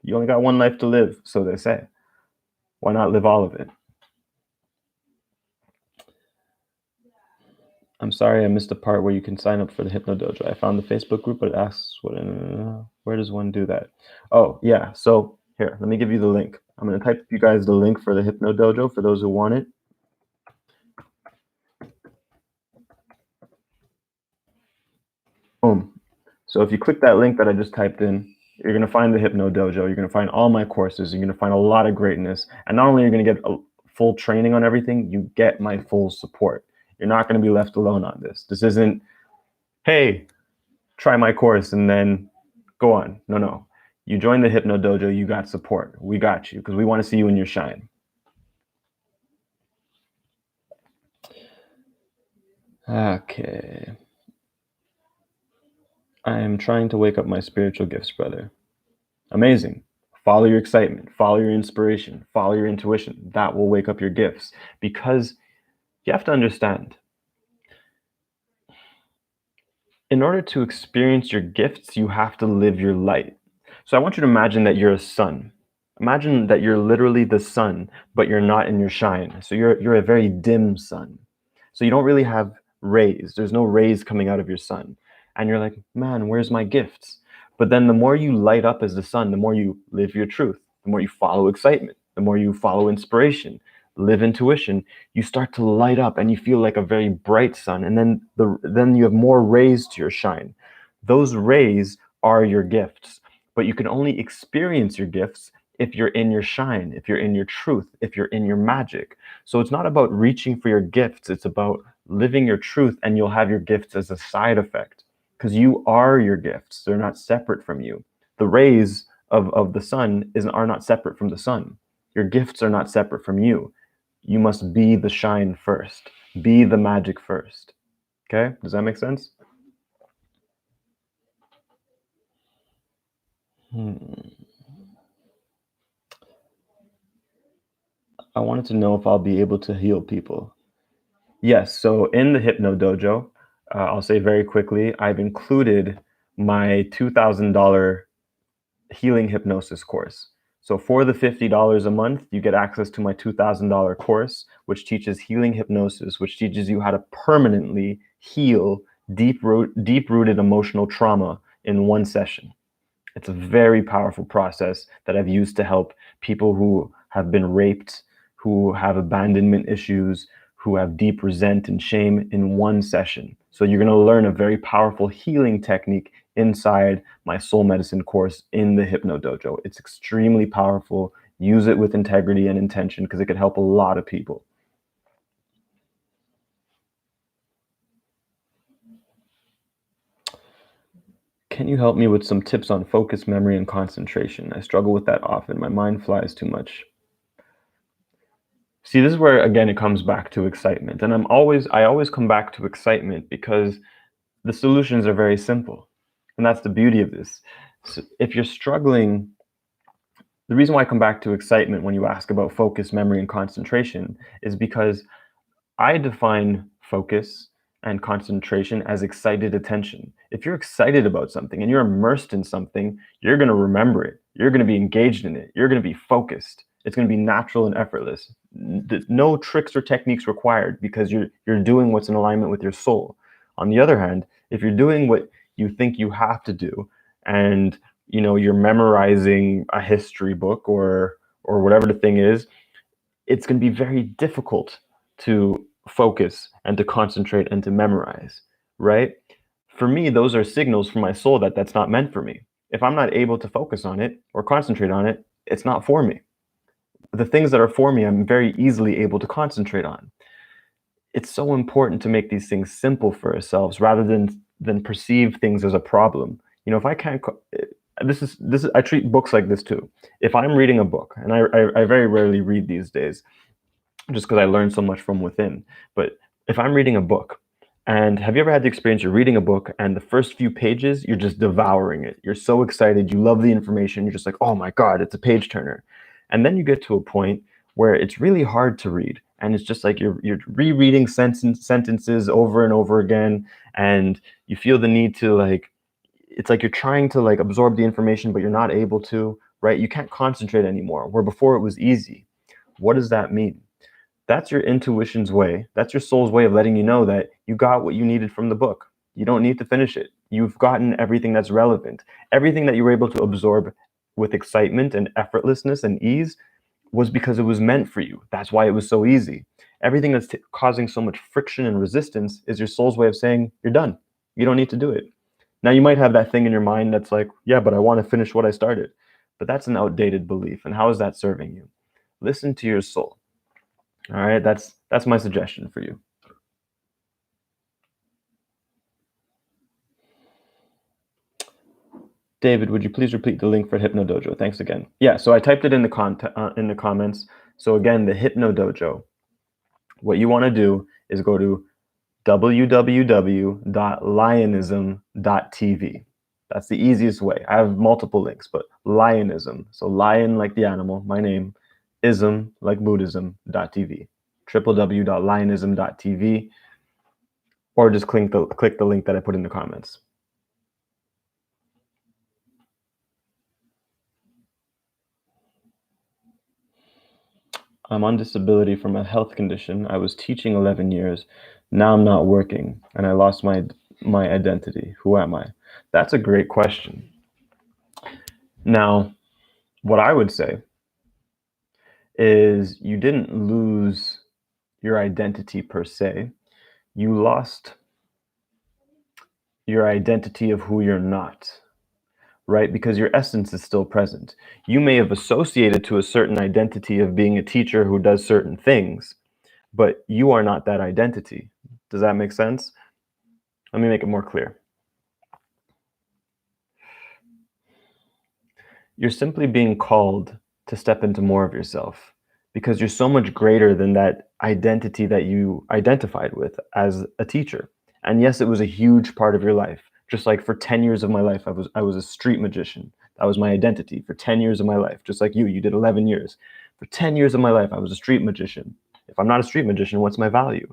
Speaker 1: You only got one life to live, so they say. Why not live all of it? I'm sorry I missed the part where you can sign up for the Hypno Dojo. I found the Facebook group, but it asks, where does one do that? Oh, yeah. So here, let me give you the link. I'm going to type you guys the link for the Hypno Dojo for those who want it. Boom. So if you click that link that I just typed in, you're going to find the Hypno Dojo. You're going to find all my courses. You're going to find a lot of greatness. And not only are you going to get a full training on everything, you get my full support. You're not going to be left alone on this. This isn't, hey, try my course and then go on. No, no. You join the Hypno Dojo, you got support. We got you because we want to see you in your shine. Okay. I am trying to wake up my spiritual gifts, brother. Amazing. Follow your excitement, follow your inspiration, follow your intuition. That will wake up your gifts, because you have to understand, in order to experience your gifts, you have to live your light. So I want you to imagine that you're a sun. Imagine that you're literally the sun, but you're not in your shine. So you're a very dim sun. So you don't really have rays. There's no rays coming out of your sun. And you're like, man, where's my gifts? But then the more you light up as the sun, the more you live your truth, the more you follow excitement, the more you follow inspiration, live intuition, you start to light up and you feel like a very bright sun. And then you have more rays to your shine. Those rays are your gifts, but you can only experience your gifts if you're in your shine, if you're in your truth, if you're in your magic. So it's not about reaching for your gifts. It's about living your truth, and you'll have your gifts as a side effect, because you are your gifts. They're not separate from you. The rays of the sun are not separate from the sun. Your gifts are not separate from you. You must be the shine first. Be the magic first. Okay? Does that make sense? I wanted to know if I'll be able to heal people. Yes, so in the Hypno Dojo, I'll say very quickly, I've included my $2,000 healing hypnosis course. So for the $50 a month, you get access to my $2,000 course, which teaches healing hypnosis, which teaches you how to permanently heal deep-rooted emotional trauma in one session. It's a very powerful process that I've used to help people who have been raped, who have abandonment issues, who have deep resent and shame in one session. So you're going to learn a very powerful healing technique inside my soul medicine course in the Hypno Dojo. It's extremely powerful. Use it with integrity and intention, because it could help a lot of people. Can you help me with some tips on focus, memory, and concentration? I struggle with that often. My mind flies too much. See, this is where, again, it comes back to excitement. And I always come back to excitement because the solutions are very simple. And that's the beauty of this. So if you're struggling, the reason why I come back to excitement when you ask about focus, memory, and concentration is because I define focus and concentration as excited attention. If you're excited about something and you're immersed in something, you're going to remember it. You're going to be engaged in it. You're going to be focused. It's going to be natural and effortless. No tricks or techniques required, because you're doing what's in alignment with your soul. On the other hand, if you're doing what you think you have to do, and you're memorizing a history book or whatever the thing is, it's going to be very difficult to focus and to concentrate and to memorize, right? For me, those are signals from my soul that that's not meant for me. If I'm not able to focus on it or concentrate on it, it's not for me. The things that are for me, I'm very easily able to concentrate on. It's so important to make these things simple for ourselves rather than perceive things as a problem. If I can't, this is I treat books like this too. If I'm reading a book, and I very rarely read these days, just because I learn so much from within. But if I'm reading a book, and have you ever had the experience you're reading a book and the first few pages, you're just devouring it. You're so excited. You love the information. You're just like, oh my God, it's a page turner. And then you get to a point where it's really hard to read. And it's just like you're rereading sentences over and over again. And you feel the need to it's like you're trying to absorb the information, but you're not able to, right? You can't concentrate anymore, where before it was easy. What does that mean? That's your intuition's way. That's your soul's way of letting you know that you got what you needed from the book. You don't need to finish it. You've gotten everything that's relevant. Everything that you were able to absorb with excitement and effortlessness and ease was because it was meant for you. That's why it was so easy. Everything that's causing so much friction and resistance is your soul's way of saying, you're done. You don't need to do it. Now, you might have that thing in your mind that's like, yeah, but I want to finish what I started. But that's an outdated belief. And how is that serving you? Listen to your soul. All right, that's my suggestion for you. David, would you please repeat the link for Hypno Dojo? Thanks again. Yeah, so I typed it in the comments. So again, the Hypno Dojo. What you want to do is go to www.lionism.tv. That's the easiest way. I have multiple links, but Lionism. So lion like the animal, my name, ism like Buddhism.tv. www.lionism.tv, or just click the link that I put in the comments. I'm on disability from a health condition. I was teaching 11 years. Now I'm not working, and I lost my identity. Who am I? That's a great question. Now, what I would say is you didn't lose your identity per se. You lost your identity of who you're not, right? Because your essence is still present. You may have associated to a certain identity of being a teacher who does certain things, but you are not that identity. Does that make sense? Let me make it more clear. You're simply being called to step into more of yourself, because you're so much greater than that identity that you identified with as a teacher. And yes, it was a huge part of your life. Just like for 10 years of my life, I was a street magician. That was my identity for 10 years of my life. Just like you did 11 years. For 10 years of my life, I was a street magician. If I'm not a street magician, what's my value?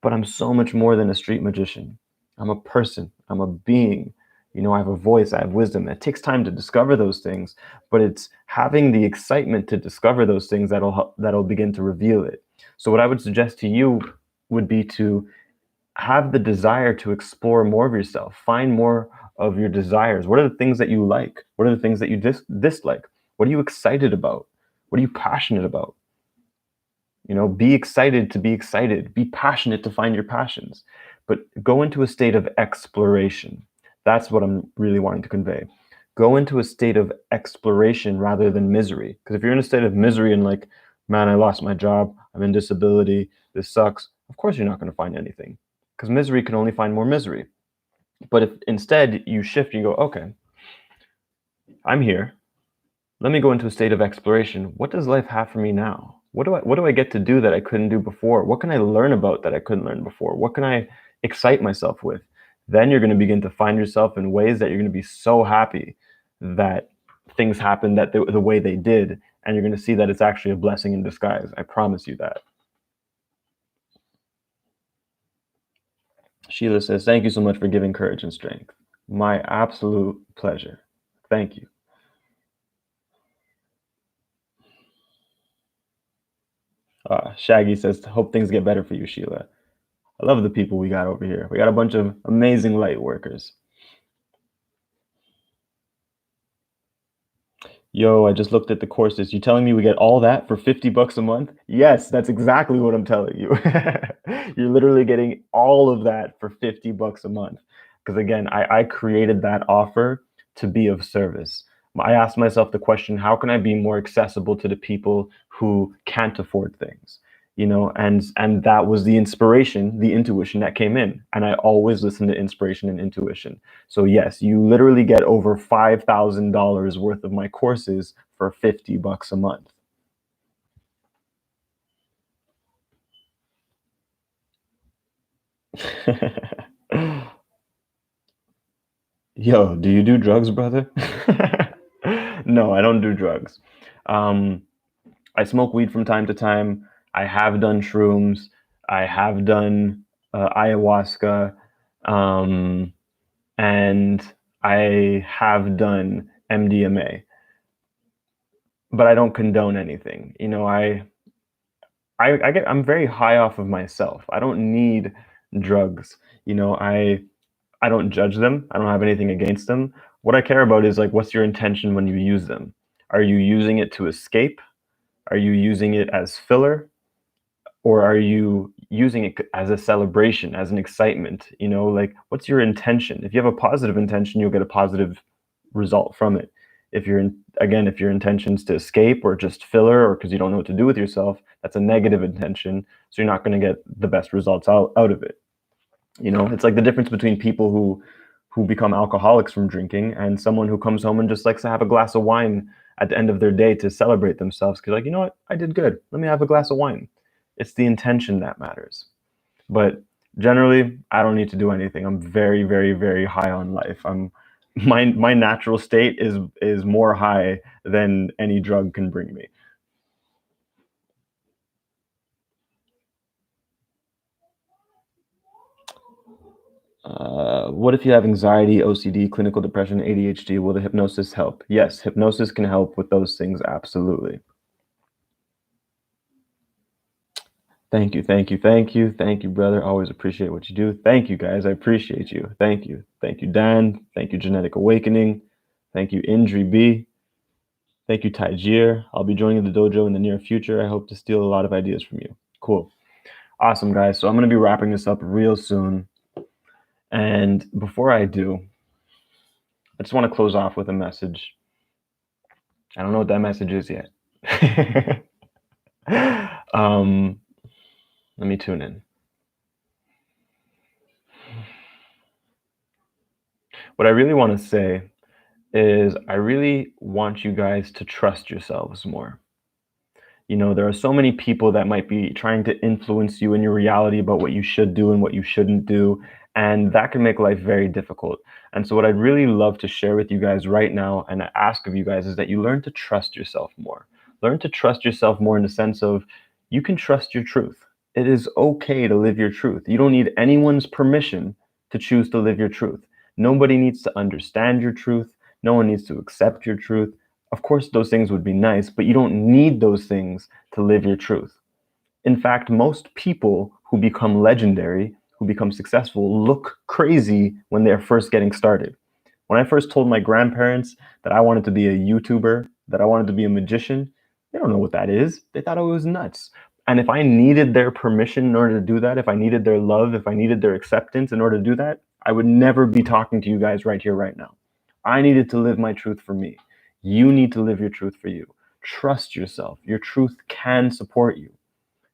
Speaker 1: But I'm so much more than a street magician. I'm a person. I'm a being. I have a voice. I have wisdom. It takes time to discover those things, but it's having the excitement to discover those things that'll begin to reveal it. So what I would suggest to you would be to have the desire to explore more of yourself, find more of your desires. What are the things that you like? What are the things that you dislike? What are you excited about? What are you passionate about? Be excited to be excited. Be passionate to find your passions. But go into a state of exploration. That's what I'm really wanting to convey. Go into a state of exploration rather than misery. Because if you're in a state of misery and like, man, I lost my job, I'm in disability, this sucks, of course you're not going to find anything. Because misery can only find more misery. But if instead you shift, you go, okay, I'm here. Let me go into a state of exploration. What does life have for me now? What do I get to do that I couldn't do before? What can I learn about that I couldn't learn before? What can I excite myself with? Then you're going to begin to find yourself in ways that you're going to be so happy that things happen that the way they did, and you're going to see that it's actually a blessing in disguise. I promise you that. Sheila says, thank you so much for giving courage and strength. My absolute pleasure. Thank you. Shaggy says, hope things get better for you, Sheila. I love the people we got over here. We got a bunch of amazing light workers. Yo, I just looked at the courses. You telling me we get all that for 50 bucks a month? Yes, that's exactly what I'm telling you. You're literally getting all of that for 50 bucks a month. Because again, I created that offer to be of service. I asked myself the question, how can I be more accessible to the people who can't afford things? You know, and that was the inspiration, the intuition that came in. And I always listen to inspiration and intuition. So yes, you literally get over $5,000 worth of my courses for 50 bucks a month. Yo, do you do drugs, brother? No, I don't do drugs. Um, I smoke weed from time to time. I have done shrooms. I have done ayahuasca. Um, and I have done MDMA, but I don't condone anything. You know, I'm very high off of myself. I don't need drugs. You know, I don't judge them. I don't have anything against them. What I care about is like, what's your intention when you use them? Are you using it to escape? Are you using it as filler? Or are you using it as a celebration, as an excitement? You know, like, what's your intention? If you have a positive intention, you'll get a positive result from it. If if your intention is to escape or just filler or because you don't know what to do with yourself, that's a negative intention. So you're not going to get the best results out of it. You know, it's like the difference between people who become alcoholics from drinking and someone who comes home and just likes to have a glass of wine at the end of their day to celebrate themselves. Because like, you know what, I did good. Let me have a glass of wine. It's the intention that matters. But generally, I don't need to do anything. I'm very, very, very high on life. My natural state is more high than any drug can bring me. What if you have anxiety, OCD, clinical depression, ADHD? Will the hypnosis help? Yes, hypnosis can help with those things, absolutely. Thank you, thank you, thank you, thank you, brother. Always appreciate what you do. Thank you, guys. I appreciate you. Thank you. Thank you, Dan. Thank you, Genetic Awakening. Thank you, Indri B. Thank you, Taijir. I'll be joining the dojo in the near future. I hope to steal a lot of ideas from you. Cool. Awesome, guys. So I'm going to be wrapping this up real soon. And before I do, I just want to close off with a message. I don't know what that message is yet. Let me tune in. What I really want to say is I really want you guys to trust yourselves more. You know, there are so many people that might be trying to influence you in your reality about what you should do and what you shouldn't do. And that can make life very difficult. And so, what I'd really love to share with you guys right now and ask of you guys is that you learn to trust yourself more. Learn to trust yourself more in the sense of you can trust your truth. It is okay to live your truth. You don't need anyone's permission to choose to live your truth. Nobody needs to understand your truth. No one needs to accept your truth. Of course, those things would be nice, but you don't need those things to live your truth. In fact, most people who become legendary, who become successful, look crazy when they're first getting started. When I first told my grandparents that I wanted to be a YouTuber, that I wanted to be a magician, they don't know what that is. They thought I was nuts. And if I needed their permission in order to do that, if I needed their love, if I needed their acceptance in order to do that, I would never be talking to you guys right here, right now. I needed to live my truth for me. You need to live your truth for you. Trust yourself. Your truth can support you.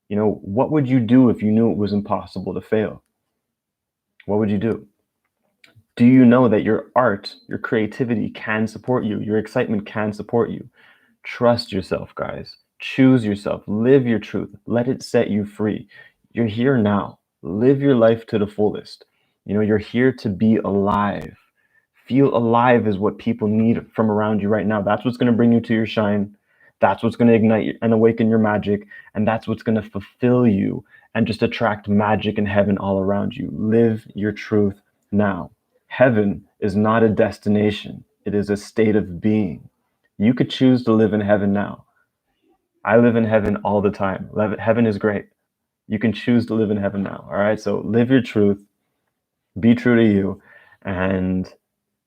Speaker 1: You know, what would you do if you knew it was impossible to fail? What would you do? Do you know that your art, your creativity can support you? Your excitement can support you. Trust yourself, guys. Choose yourself. Live your truth. Let it set you free. You're here now. Live your life to the fullest. You know, you're here to be alive. Feel alive is what people need from around you right now. That's what's going to bring you to your shine. That's what's going to ignite and awaken your magic. And that's what's going to fulfill you and just attract magic and heaven all around you. Live your truth now. Heaven is not a destination, it is a state of being. You could choose to live in heaven now. I live in heaven all the time. Heaven is great. You can choose to live in heaven now. All right. So live your truth, be true to you, and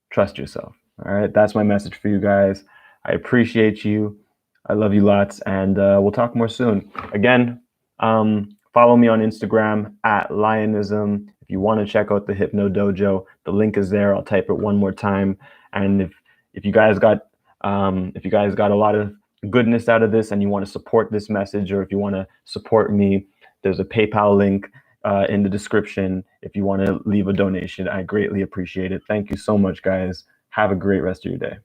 Speaker 1: trust yourself. All right. That's my message for you guys. I appreciate you. I love you lots. And we'll talk more soon. Again, follow me on Instagram at Lionism. If you want to check out the Hypno Dojo, the link is there. I'll type it one more time. And if you guys got a lot of goodness out of this and you want to support this message, or if you want to support me, there's a PayPal link in the description if you want to leave a donation. I greatly appreciate it. Thank you so much, guys. Have a great rest of your day.